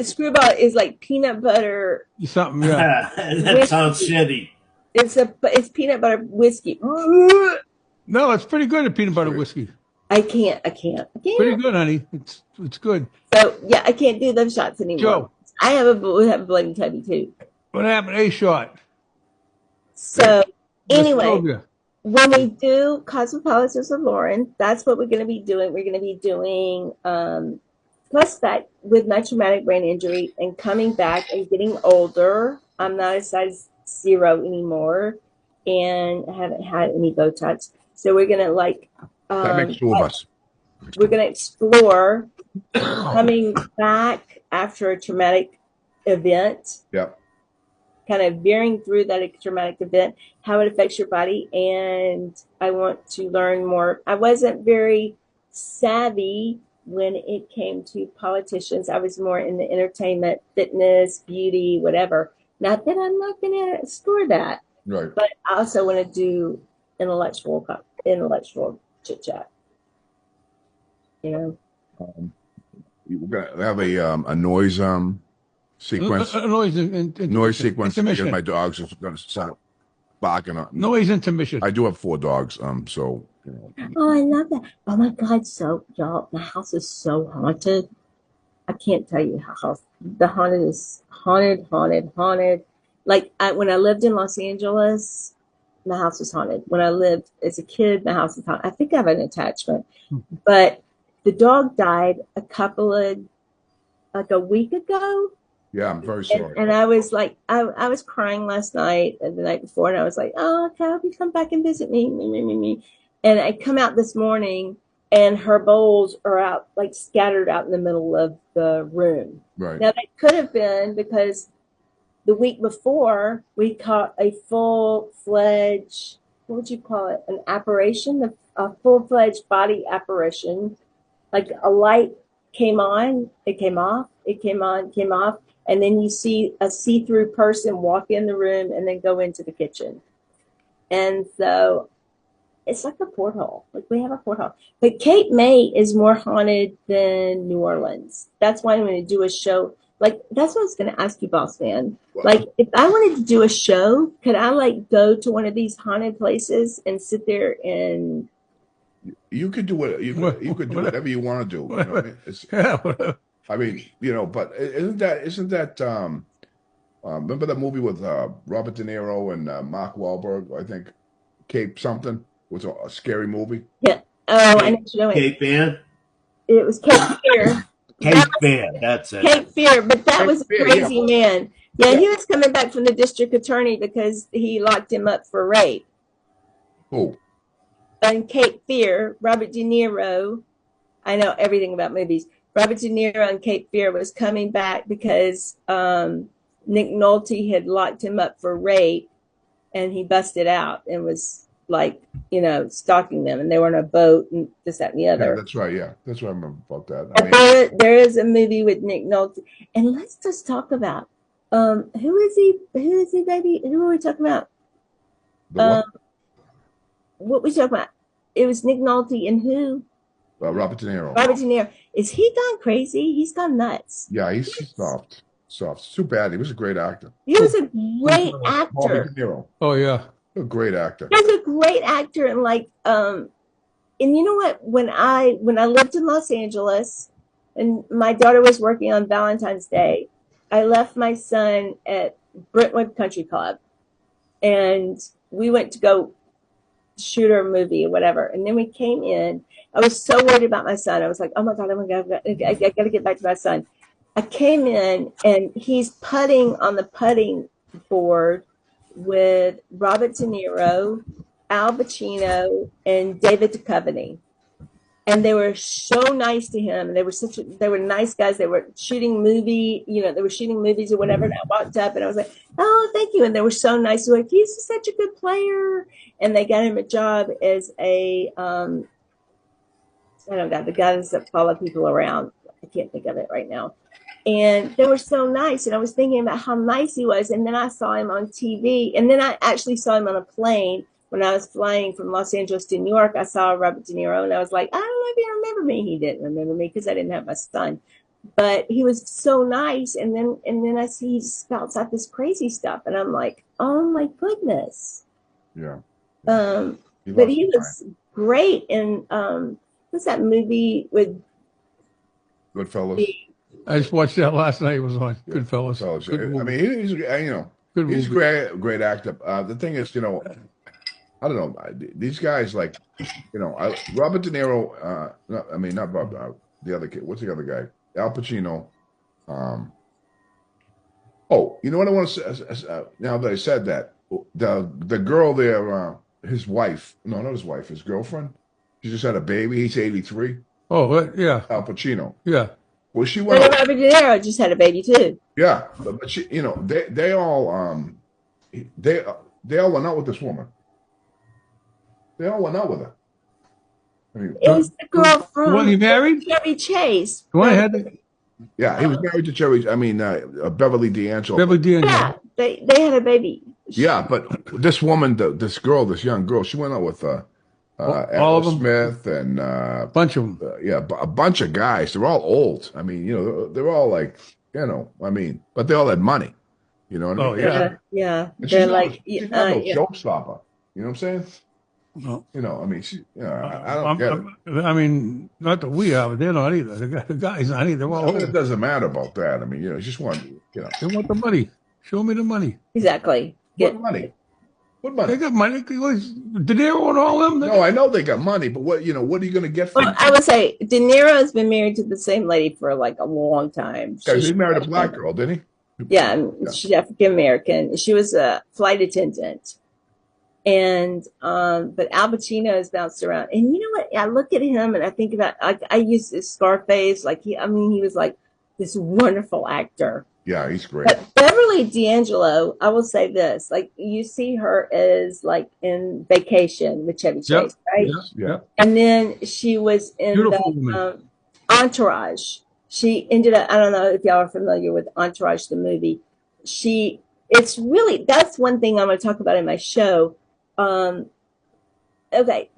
Screwball is like peanut butter. Something, yeah. That sounds shitty. It's peanut butter whiskey. No, it's pretty good at peanut butter whiskey. I can't. Pretty good, honey. It's good. So yeah, I can't do those shots anymore. Joe. I have a bloody tummy too. What happened? A shot. So anyway, Nostrovia. when we do Cosmopolitans of Lauren, that's what we're going to be doing. We're going to be doing flashback with my traumatic brain injury and coming back and getting older. I'm not a size 0 anymore, and I haven't had any Botox. So we're going to That makes two of us. we're going to explore coming back after a traumatic event, Yeah. kind of veering through that traumatic event, how it affects your body. And I want to learn more. I wasn't very savvy when it came to politicians. I was more in the entertainment, fitness, beauty, whatever. Not that I'm not going to explore that, Right. but I also want to do intellectual chit chat. You know, We're gonna have a noise sequence. Noise sequence because Intermission. my dogs are gonna start barking on. Noise intermission. I do have 4 dogs. So you know. oh, I love that. Oh my God. So y'all, my house is so haunted. I can't tell you how the haunted is haunted. Like when I lived in Los Angeles, my house was haunted. When I lived as a kid, my house was haunted. I think I have an attachment, but the dog died like a week ago. Yeah, I'm very sorry. And I was like, I was crying last night and the night before, and I was like, oh, okay, I hope you come back and visit me. And I come out this morning, and her bowls are out, like scattered out in the middle of the room. Right. Now, that could have been because the week before we caught a full-fledged, what would you call it? An apparition, a full-fledged body apparition. Like a light came on, it came off, it came on, came off. And then you see a see-through person walk in the room and then go into the kitchen. And so it's like a porthole. Like we have a porthole. But Cape May is more haunted than New Orleans. That's why I'm going to do a show. Like, that's what I was going to ask you, Boss Man. Like, if I wanted to do a show, could I, like, go to one of these haunted places and sit there and... You could do what you could do whatever you want to do. You know what I mean? Yeah, whatever. I mean, but isn't that remember that movie with Robert De Niro and Mark Wahlberg? I think Cape something was a scary movie. Yeah. Oh, I know what you're doing. Cape Ann? It was Cape Fear. Cape Ann, that's it. Cape Fear, but that Cape was a Fear, crazy man. Yeah, Yeah. he was coming back from the district attorney because he locked him up for rape. Oh, On Cape Fear, Robert De Niro, I know everything about movies. Robert De Niro on Cape Fear was coming back because Nick Nolte had locked him up for rape, and he busted out and was like, stalking them, and they were on a boat and this, that, and the yeah, other. that's right. Yeah, that's what I remember about that. I But there is a movie with Nick Nolte, and let's just talk about who is he, baby? Who are we talking about? What we talking about? It was Nick Nolte and who? Robert De Niro. Robert De Niro. Is he gone crazy? He's gone nuts. Yeah, he's soft. Too bad. He was a great actor. He was a great Robert actor. De Niro, Oh, yeah. a great actor. He was a great actor, and and you know what? When I lived in Los Angeles, and my daughter was working on Valentine's Day, I left my son at Brentwood Country Club, and we went to go shoot a movie or whatever. And then we came in. I was so worried about my son. I was like, oh my God, I got to get back to my son. I came in, and he's putting on the putting board with Robert De Niro, Al Pacino, and David Duchovny. And they were so nice to him. And they were nice guys. They were shooting movies or whatever. And I walked up and I was like, oh, thank you. And they were so nice. They were like, he's such a good player. And they got him a job as a, I don't know, the guys that follow people around. I can't think of it right now. And they were so nice. And I was thinking about how nice he was. And then I saw him on TV. And then I actually saw him on a plane when I was flying from Los Angeles to New York, I saw Robert De Niro, and I was like, I don't know if you remember me. He didn't remember me because I didn't have my son, but he was so nice. And then I see he spouts out this crazy stuff, and I'm like, oh my goodness. Yeah. But he was great in what's that movie with Goodfellas. I just watched that last night. It was on Goodfellas. Goodfellas. Good I movie. mean, he's you know Good he's a movie. great actor. The thing is, you know, I don't know these guys like, you know, Robert De Niro. No, I mean not Bob. The other kid. What's the other guy? Al Pacino. Oh, you know what I want to say? Now that I said that, the girl there, his wife. No, not his wife. His girlfriend. She just had a baby. He's 83. Oh, yeah, Al Pacino. yeah. Well, she But went. Robert De Niro just had a baby too. Yeah, but she, you know, they all they they all went out with this woman. They all went out with her. I mean, It was the girl The one from he married? Chevy Chase. The one that had the yeah, he was married to Cherry. I mean, Beverly D'Angelo. Beverly D'Angelo. Yeah, they had a baby. Yeah, but this woman, this girl, this young girl, she went out with All Ethel of them? Smith and Bunch of them. yeah, a bunch of guys. They're all old. I mean, you know, they're all like, you know, I mean, but they all had money. You know what I mean? Oh, yeah. Yeah. And They're she's like, she's not no yeah. showstopper. You know what I'm saying? No. You know, I mean, she, you know, I don't get it. I mean, not that we are, but they're not either. The guys not either. They're all It old. doesn't matter about that. I mean, you know, just want, you know, They want the money. Show me the money. Exactly. what money? What They money? got money. De Niro and all them. No, I know they got money, but what, you know, what are you going to get from? Well, I would say De Niro has been married to the same lady for like a long time. He married a black girl, didn't he? Yeah, and she's African American. She was a flight attendant. And but Al Pacino has bounced around. And you know what? I look at him and I think about, like, I used this Scarface, like he was like this wonderful actor. Yeah, he's great. But Beverly D'Angelo, I will say this, like you see her as like in Vacation with Chevy Yep. Chase, right? Yeah. And then she was in Beautiful the woman. Entourage. She ended up, I don't know if y'all are familiar with Entourage, the movie. It's really, that's one thing I'm going to talk about in my show. Okay.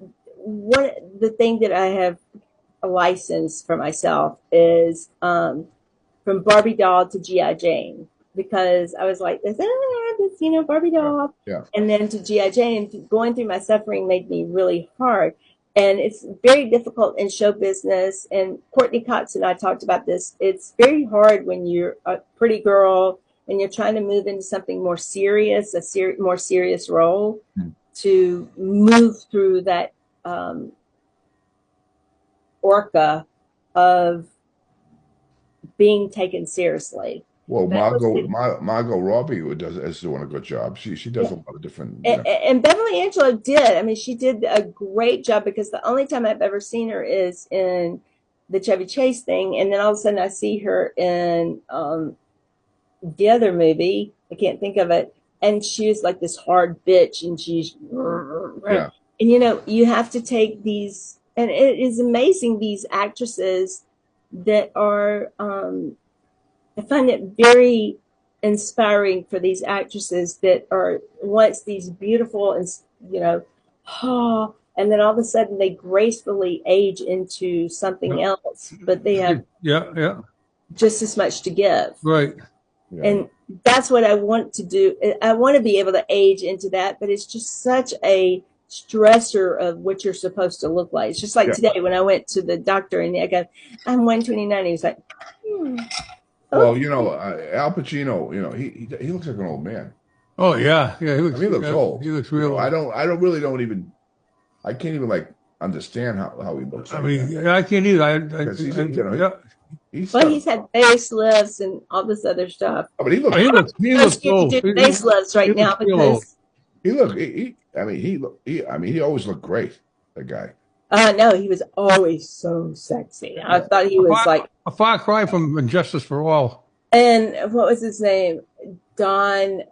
The thing that I have a license for myself is from Barbie doll to G.I. Jane, because I was like, this, you know, Barbie doll. Yeah. And then to G.I. Jane, going through my suffering made me really hard. And it's very difficult in show business. And Courtney Cox and I talked about this. It's very hard when you're a pretty girl and you're trying to move into something more serious, more serious role, to move through that orca of being taken seriously. Well, Margot Robbie is doing a good job. She does a lot of different. And Beverly Angelo did. I mean, she did a great job, because the only time I've ever seen her is in the Chevy Chase thing, and then all of a sudden I see her in the other movie. I can't think of it, and she's like this hard bitch, and she's Yeah. And you know, you have to take these, and it is amazing, these actresses that are. I find it very inspiring for these actresses that are once these beautiful and, you know, and then all of a sudden they gracefully age into something else, but they have Yeah. just as much to give. Right. Yeah. And that's what I want to do. I want to be able to age into that, but it's just such a stressor of what you're supposed to look like. It's just like today when I went to the doctor and I go, I'm 129. He was like, Well, you know, Al Pacino, you know, he looks like an old man. Oh, yeah. Yeah. I mean, he looks old. He looks You real know, old. I can't even like understand how he looks. I Like mean, I can't either. Because he's, Yeah. he's had facelifts and all this other stuff. but he looks. He looks Let's old. do facelifts right now looks real old. because He always looked great. That guy. no, he was always so sexy. I thought he was like, A far cry from Injustice for All. and what was his name? Don,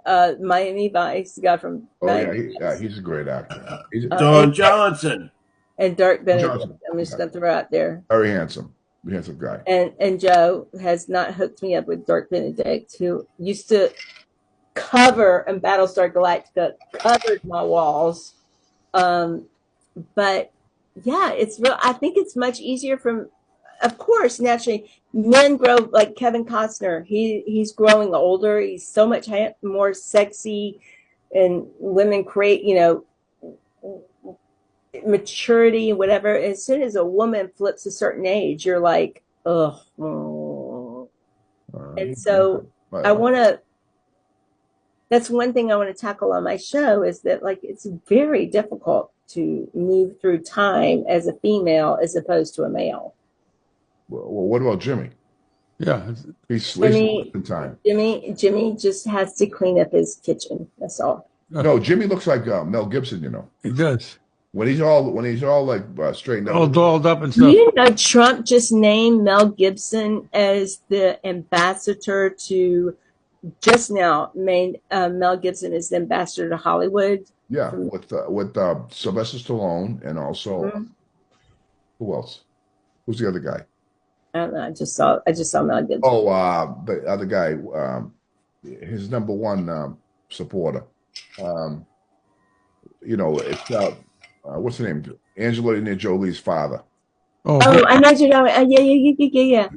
Miami Vice, the guy from Oh Miami yeah, Vice. he's a great actor. He's Don Johnson. And Dirk Benedict. Johnson. I'm just gonna throw out there. very handsome guy. And Joe has not hooked me up with Dirk Benedict, who used to cover in Battlestar Galactica, covered my walls But yeah, it's real. I think it's much easier from, of course, naturally, men grow like Kevin Costner. He's growing older. He's so much more sexy, and women create, maturity and whatever. As soon as a woman flips a certain age, you're like, ugh. And so I want to. That's one thing I want to tackle on my show is that like it's very difficult to move through time as a female as opposed to a male. Well, what about Jimmy? Yeah. He's Jimmy, in time. Jimmy just has to clean up his kitchen. That's all. No, Jimmy looks like Mel Gibson. He does. When he's all like straightened All out. dolled up and Do stuff. you know Trump just named Mel Gibson as the ambassador to? Just now made Mel Gibson as the ambassador to Hollywood. Yeah, with Sylvester Stallone and also who else? Who's the other guy? I don't know. I just saw Mel Gibson. Oh, the other guy, his number one supporter. It's what's the name? Angelina Jolie's father. Oh, I know you know. Yeah.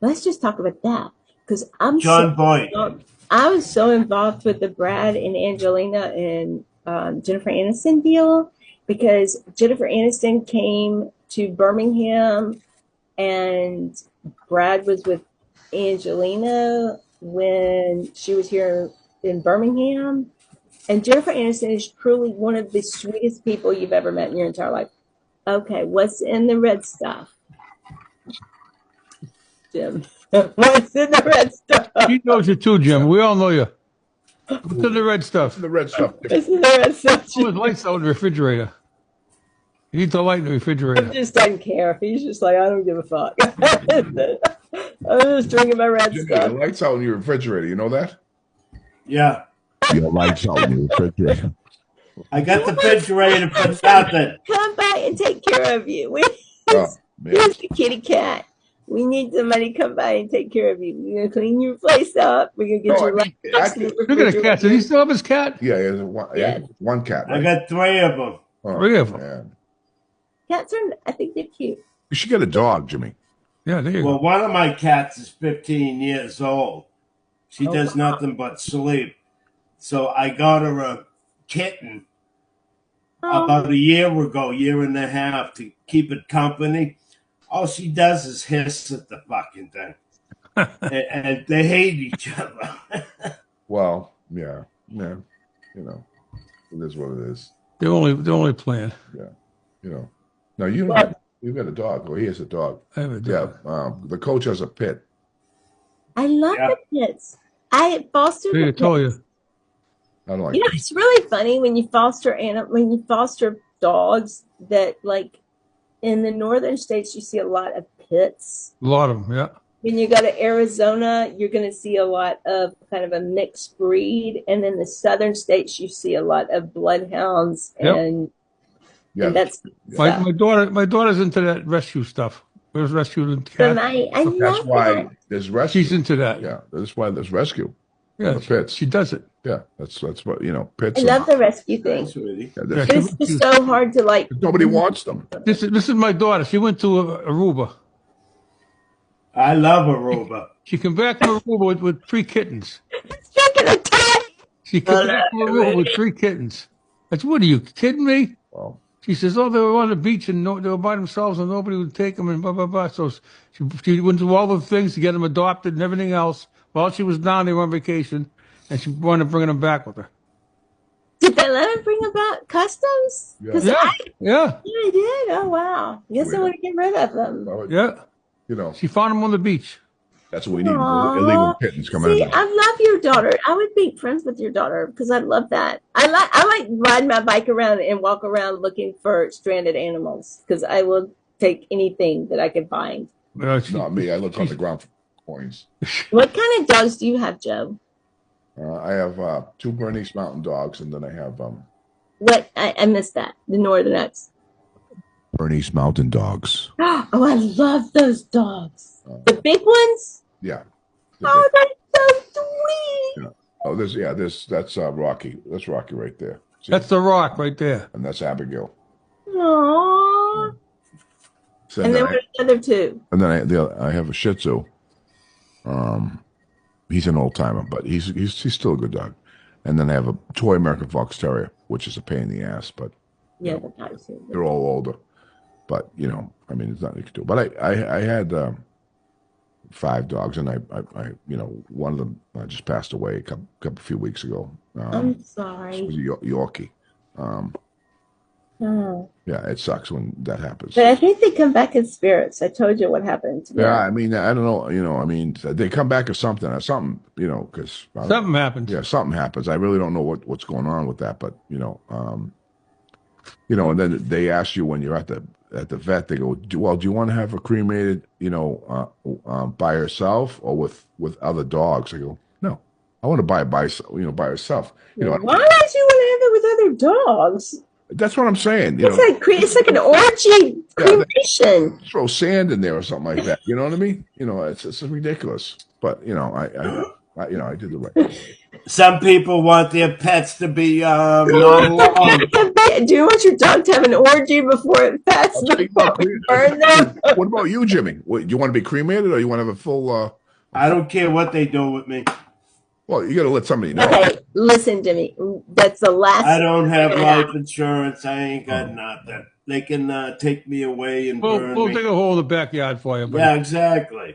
Let's just talk about that because John Boyd. I was so involved with the Brad and Angelina and Jennifer Aniston deal because Jennifer Aniston came to Birmingham and Brad was with Angelina when she was here in Birmingham. And Jennifer Aniston is truly one of the sweetest people you've ever met in your entire life. Okay, what's in the red stuff? Jim, what's in the red stuff? He knows you too, Jim. We all know you. What's in the red stuff? The red stuff. What's in the red stuff? Oh, the lights out in the refrigerator. You need the light in the refrigerator. He just doesn't care. He's just like, I don't give a fuck. I'm just drinking my red Jimmy, stuff. the lights out in your refrigerator. You know that? Yeah. Your lights out in your refrigerator. I got the refrigerator for nothing. Come by and take care of you. Oh, man. Here's the kitty cat. We need somebody to come by and take care of you. We're gonna clean your place up. We're gonna get No, your I mean, lights in the Look at the cat. Does he still have his cat? Yeah, he has one cat. I Right? got 3 of them. Oh, 3 of them. man. Cats are. I think they're cute. You should get a dog, Jimmy. Yeah, there you Well, go. one of my cats is 15 years old. She Oh, does wow. nothing but sleep. So I got her a kitten about a year and a half to keep it company. All she does is hiss at the fucking thing. and they hate each other. Well, yeah. It is what it is. They're only playing. Now you've got a dog. Well, he has a dog. I have a Yeah. dog. The coach has a pit. I love Yeah. the pits. I fostered See, the I told pits. you. I don't like. You know, it's really funny when you foster dogs that like in the northern states you see a lot of pits. A lot of them, yeah. When you go to Arizona, you're going to see a lot of kind of a mixed breed, and in the southern states you see a lot of bloodhounds, Yep. and Yeah. that's My daughter's into that rescue stuff. There's rescuing so cats. I That's love why that. there's rescue. She's into that. Yeah, that's why there's rescue. Yeah, The pits. she does it. Yeah, that's what pits. I love the rescue thing. That's really. Yeah, Yeah, there's- It's just so hard to like. nobody wants them. This is my daughter. She went to Aruba. I love Aruba. She came back from Aruba with 3 kittens. Drinking a tie. She came back from Aruba with 3 kittens. I said, "What are you kidding me?" Well, She says, "Oh, they were on the beach and they were by themselves and nobody would take them and blah blah blah." So she went through all the things to get them adopted and everything else. While she was down, they were on vacation, and she wanted to bring them back with her. Did they let him bring about customs? Yeah. 'Cause Yeah, I yeah, really did. Oh wow! Guess I Weird. want to get rid of them. well, yeah. She found them on the beach. that's what we need. Aw. Illegal kittens coming See, in. I love your daughter. I would be friends with your daughter because I love that. I like riding my bike around and walk around looking for stranded animals because I will take anything that I can find. Not me. I look on the ground for coins. What kind of dogs do you have, Joe? I have 2 Bernese Mountain Dogs, and then I have What I missed that. The Northernettes. Bernese Mountain Dogs. Oh, I love those dogs. The big ones. Yeah. Oh, that's so sweet. Oh, that's Rocky. That's Rocky right there. That's the rock right there. and that's Abigail. Aww. So And then what are the other two? and then I have a Shih Tzu. He's an old timer, but he's still a good dog. And then I have a toy American Fox Terrier, which is a pain in the ass, but Yeah, the dogs too. they're all older. But I mean, there's nothing you can do. But I had 5 dogs, and I one of them just passed away a few weeks ago. I'm It sorry. was a Yorkie. Oh. Yeah, it sucks when that happens. But I think they come back in spirits. I told you what happened to me. Yeah, I mean, I don't know. I mean, they come back as something, because Something happened. yeah, something happens. I really don't know what's going on with that, but and then they ask you when you're at the vet. They go, do you want to have her cremated, by herself or with other dogs? I go, no, I want to buy it by herself. Why would you want to have it with other dogs? That's what I'm saying. It's like an orgy cremation. Throw sand in there or something like that. You know what I mean? It's ridiculous. But I did the right thing. Some people want their pets to be not alone. Do you want your dog to have an orgy before it passes? Before we burn them? What about you, Jimmy? Do you want to be cremated or you want to have a full? I don't care what they do with me. Well, you got to let somebody know. Okay, listen to me. That's the last. I don't have life insurance. I ain't got nothing. They can take me away and burn We'll me. dig a hole in the backyard for you. Buddy. Yeah, exactly.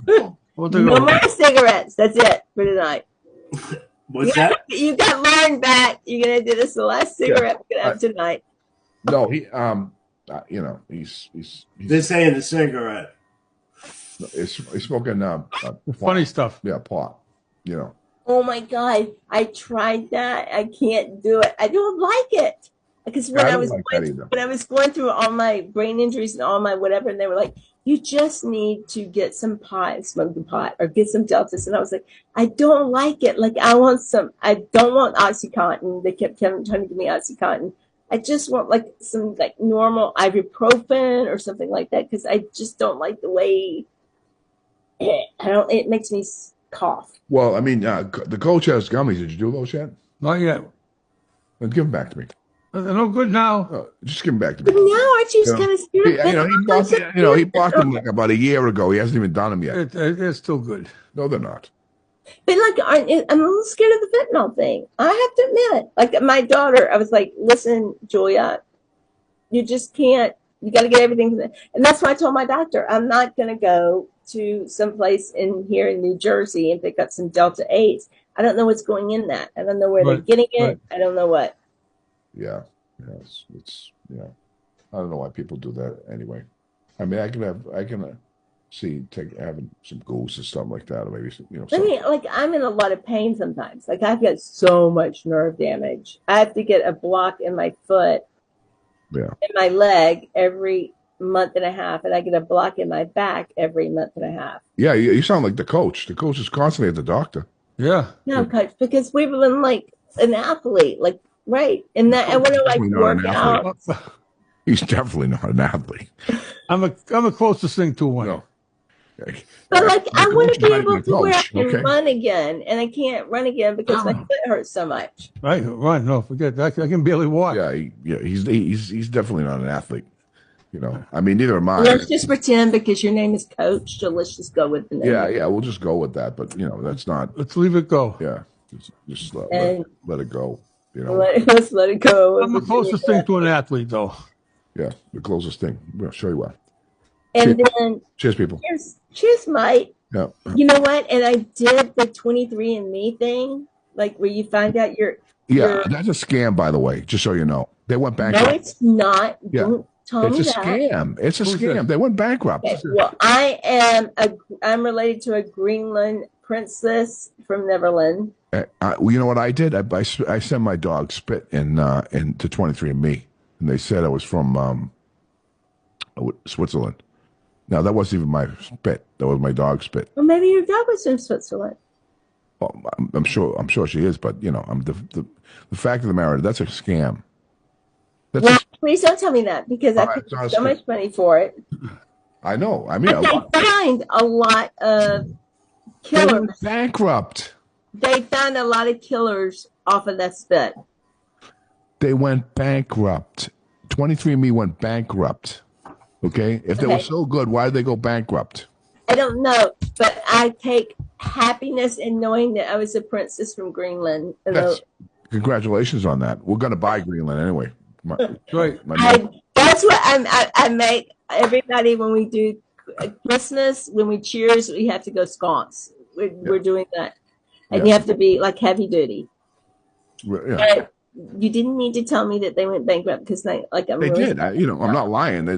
We'll dig a No hole. more cigarettes. That's it for tonight. What's that? You got Lauren back. You're gonna do this the last cigarette we're gonna have tonight. No, he's This ain't a cigarette. smoking Funny stuff. Yeah, pot. Oh my God, I tried that. I can't do it. I don't like it. Because when I I don't was like that either. when I was going through all my brain injuries and all my whatever, and they were like, "You just need to get some pot and smoke the pot, or get some Deltas." And I was like, "I don't like it. Like I don't want OxyContin." They kept trying to give me OxyContin. I just want like some like normal ibuprofen or something like that because I just don't like the way it makes me cough. Well, I mean, the coach has gummies. Did you do those yet? Not yet. Then give them back to me. They're no good now. Just give them back to But me. now aren't you kind of scared? He bought them like about a year ago. He hasn't even done them yet. It's still good. No, they're not. But like, I'm a little scared of the fentanyl thing. I have to admit, like my daughter, I was like, "Listen, Julia, you just can't. You got to get everything." And that's why I told my doctor, I'm not going to go to some place here in New Jersey and pick up some Delta 8s. I don't know what's going in that. I don't know where they're getting it. Right. I don't know what. Yeah, it's I don't know why people do that anyway. I mean, I can having some goose or something like that, or maybe I something. mean, like I'm in a lot of pain sometimes. Like I've got so much nerve damage. I have to get a block in my foot, Yeah. in my leg every month and a half, and I get a block in my back every month and a half. Yeah, you sound like the coach. The coach is constantly at the doctor. Yeah. No, coach, because we've been like an athlete, like right, and that I want to like Definitely not work an out. athlete. He's definitely not an athlete. I'm the closest thing to one. No. But like I The want to coach be is able not to even where I coach, can okay? run again, and I can't run again because my foot hurts so much. Right. No, forget that. I can barely walk. Yeah, he's definitely not an athlete. I mean, neither am I. Let's just pretend because your name is Coach, so let's just go with the name. Yeah, we'll just go with that. But that's not. Let's leave it go. Yeah, just let it go. Let's let it go. I'm the closest thing to an athlete, though. Yeah, the closest thing. We'll show you what. And then Cheers, people. cheers, Mike. Yeah. You know what? And I did the 23andMe thing, like where you find out Yeah, that's a scam, by the way. Just so you know, they went No, bankrupt. it's not. Yeah. Don't tell me It's a that. scam. It's a Who's scam. that? They went bankrupt. Okay, well, I'm related to a Greenland princess from Neverland. Well, you know what I did? I sent my dog spit into 23andMe, and they said I was from Switzerland. Now that wasn't even my spit. That was my dog's spit. Well, maybe your dog was from Switzerland. Well, I'm sure she is, but I'm the fact of the matter. That's a scam. That's Well, please don't tell me that because I All right, paid it's not a so scam. much money for it. I know. I mean, But they find a lot of they killers. went bankrupt. They found a lot of killers off of that spit. They went bankrupt. 23andMe went bankrupt. Okay? If they were Okay. so good, why did they go bankrupt? I don't know, but I take happiness in knowing that I was a princess from Greenland. That's congratulations on that. We're going to buy Greenland anyway. Right. That's what I make everybody when we do Christmas, when we cheers, we have to go sconce. We're doing that. And you have to be like heavy duty. Yeah. You didn't need to tell me that they went bankrupt because I'm They really did. I'm not lying. They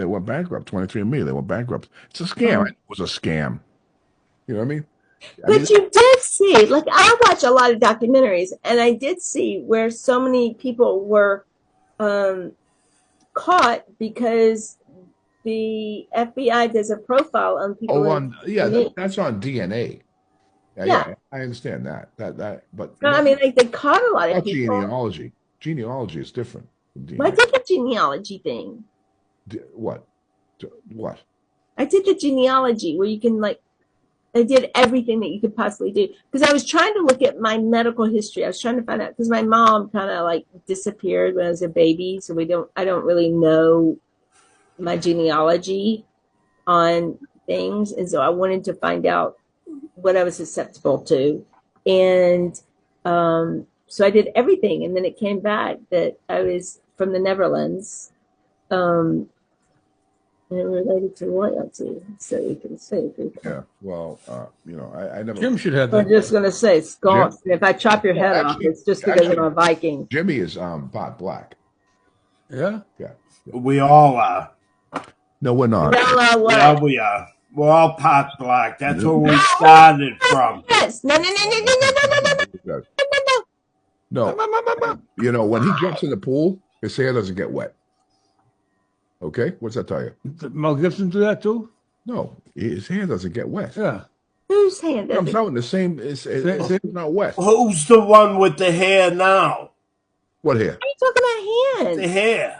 went bankrupt. 23andMe, they went bankrupt. It's a scam. It was a scam. You know what I mean? But you did see, like, I watch a lot of documentaries, and I did see where so many people were caught because the FBI does a profile on people. That's on DNA. Yeah, I understand that. But no, I mean, like, they caught a lot of not people. genealogy. Genealogy is different from DNA. Well, I did the genealogy thing. What? I did the genealogy where you can, like, I did everything that you could possibly do because I was trying to look at my medical history. I was trying to find out because my mom kind of like disappeared when I was a baby, so I don't really know my genealogy on things, and so I wanted to find out what I was susceptible to, and so I did everything, and then it came back that I was from the Netherlands. And related to loyalty, so you can say. Yeah, well, I never. Jim should have I'm that. just going to say, sconce. If I chop your head off, it's just because I'm a Viking. Jimmy is pot black. Yeah? Yeah. We all are. No, we're not. Yeah, we are. We're all pot black. That's where we started from. Yes. No. No. When he jumps in the pool, his hair doesn't get wet. Okay? What's that tell you? Did Mel Gibson do that too? No, his hair doesn't get wet. Yeah. Whose hand? It comes out in the same. It's not wet. Who's the one with the hair now? What hair? What are you talking about? The Hands. hair.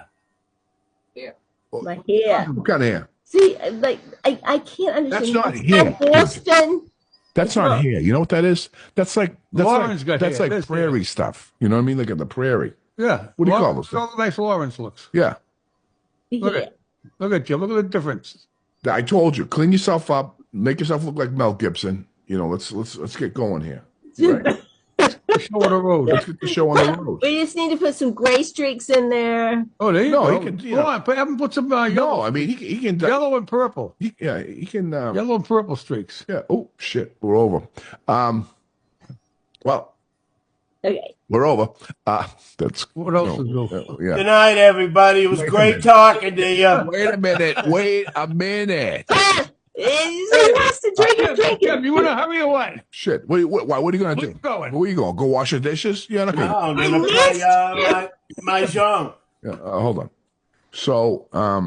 My hair. What kind of hair? See, like I can't understand. That's not hair. Boston. That's not hair. You know what that is? That's like Lauren's got that's hair. like That's prairie hair. stuff. You know what I mean? Like in the prairie. Yeah. What do you call this Look how nice Lawrence looks. Yeah. Look at Jim. Look at the difference. I told you, clean yourself up, make yourself look like Mel Gibson. Let's get going here. Right? Show on the road. Let's get the show on the road. We just need to put some gray streaks in there. Oh, there you No, go. he can, Come on, have him put some yellow. No, I mean he can. Yellow and purple. He can. Yellow and purple streaks. Yeah. Oh shit, we're over. Well, Okay. we're over. That's What else is new? yeah. Good night, everybody. It was great talking to you. Wait a minute. Wait a minute. He has to drink Jim, it. you want to hurry or what? Shit. What are you gonna Where do? you going? Where you going? Go wash the dishes? Yeah, not No, gonna. I'm gonna play my song. Yeah, hold on. So, I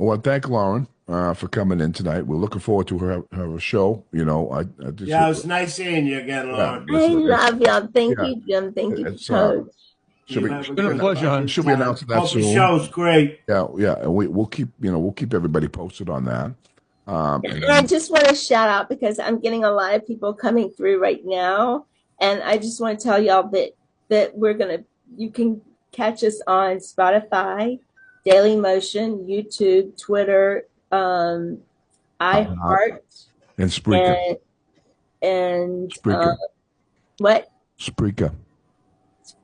want to thank Lauren for coming in tonight. We're looking forward to her show. I just, Yeah, it was nice seeing you again, Lauren. I love y'all. Thank Yeah. you, Jim. Thank you, It's, Coach. Should be, It's been a pleasure, hon. She'll be announcing that Hope the soon. show's great. Yeah, and we'll keep everybody posted on that. And I just want to shout out because I'm getting a lot of people coming through right now, and I just want to tell y'all that you can catch us on Spotify, Daily Motion, YouTube, Twitter, iHeart, and Spreaker. and Spreaker. what? Spreaker.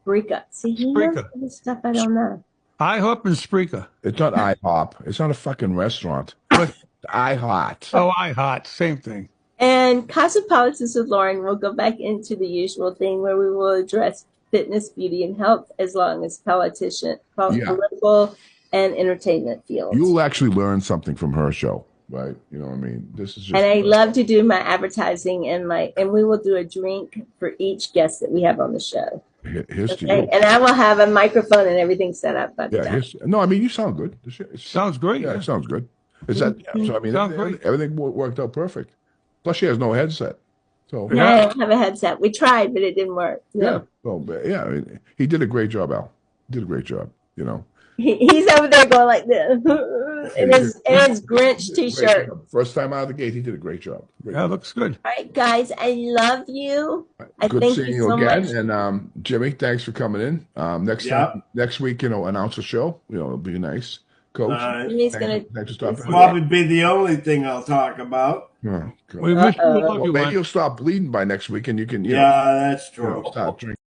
Spreaker. See, he knows Spreaker. all the stuff I don't know. IHOP and Spreaker. It's not IHOP. It's not a fucking restaurant. IHOT. Oh, iHot. Same thing. And Cosmopolitans with Lauren will go back into the usual thing where we will address fitness, beauty, and health as long as political and entertainment fields. You'll actually learn something from her show, right? You know what I mean? This is just. And I love to do my advertising and we will do a drink for each guest that we have on the show. Here's to Okay? you. And I will have a microphone and everything set up by the Yeah. time. No, I mean you sound good. Sounds great. Yeah, it sounds good. Is that so? I mean, Sounds great. everything worked out perfect. Plus, she has no headset. So No, I don't have a headset. We tried, but it didn't work. No. I mean, he did a great job, Al. He did a great job. He's over there going like this. It's Grinch Great t-shirt. job. First time out of the gate, he did a great job. Great Yeah, job. looks good. All right, guys, I love you. I Good thank seeing you you so again. much. And Jimmy, thanks for coming in. Yeah. Next week, announce a show. It'll be nice. Coach, Jimmy's gonna. thanks for stopping. Probably be the only thing I'll talk about. Oh, God. We miss you. We love Well, you, maybe man. you'll stop bleeding by next week, and you can, Yeah, that's true. stop drinking.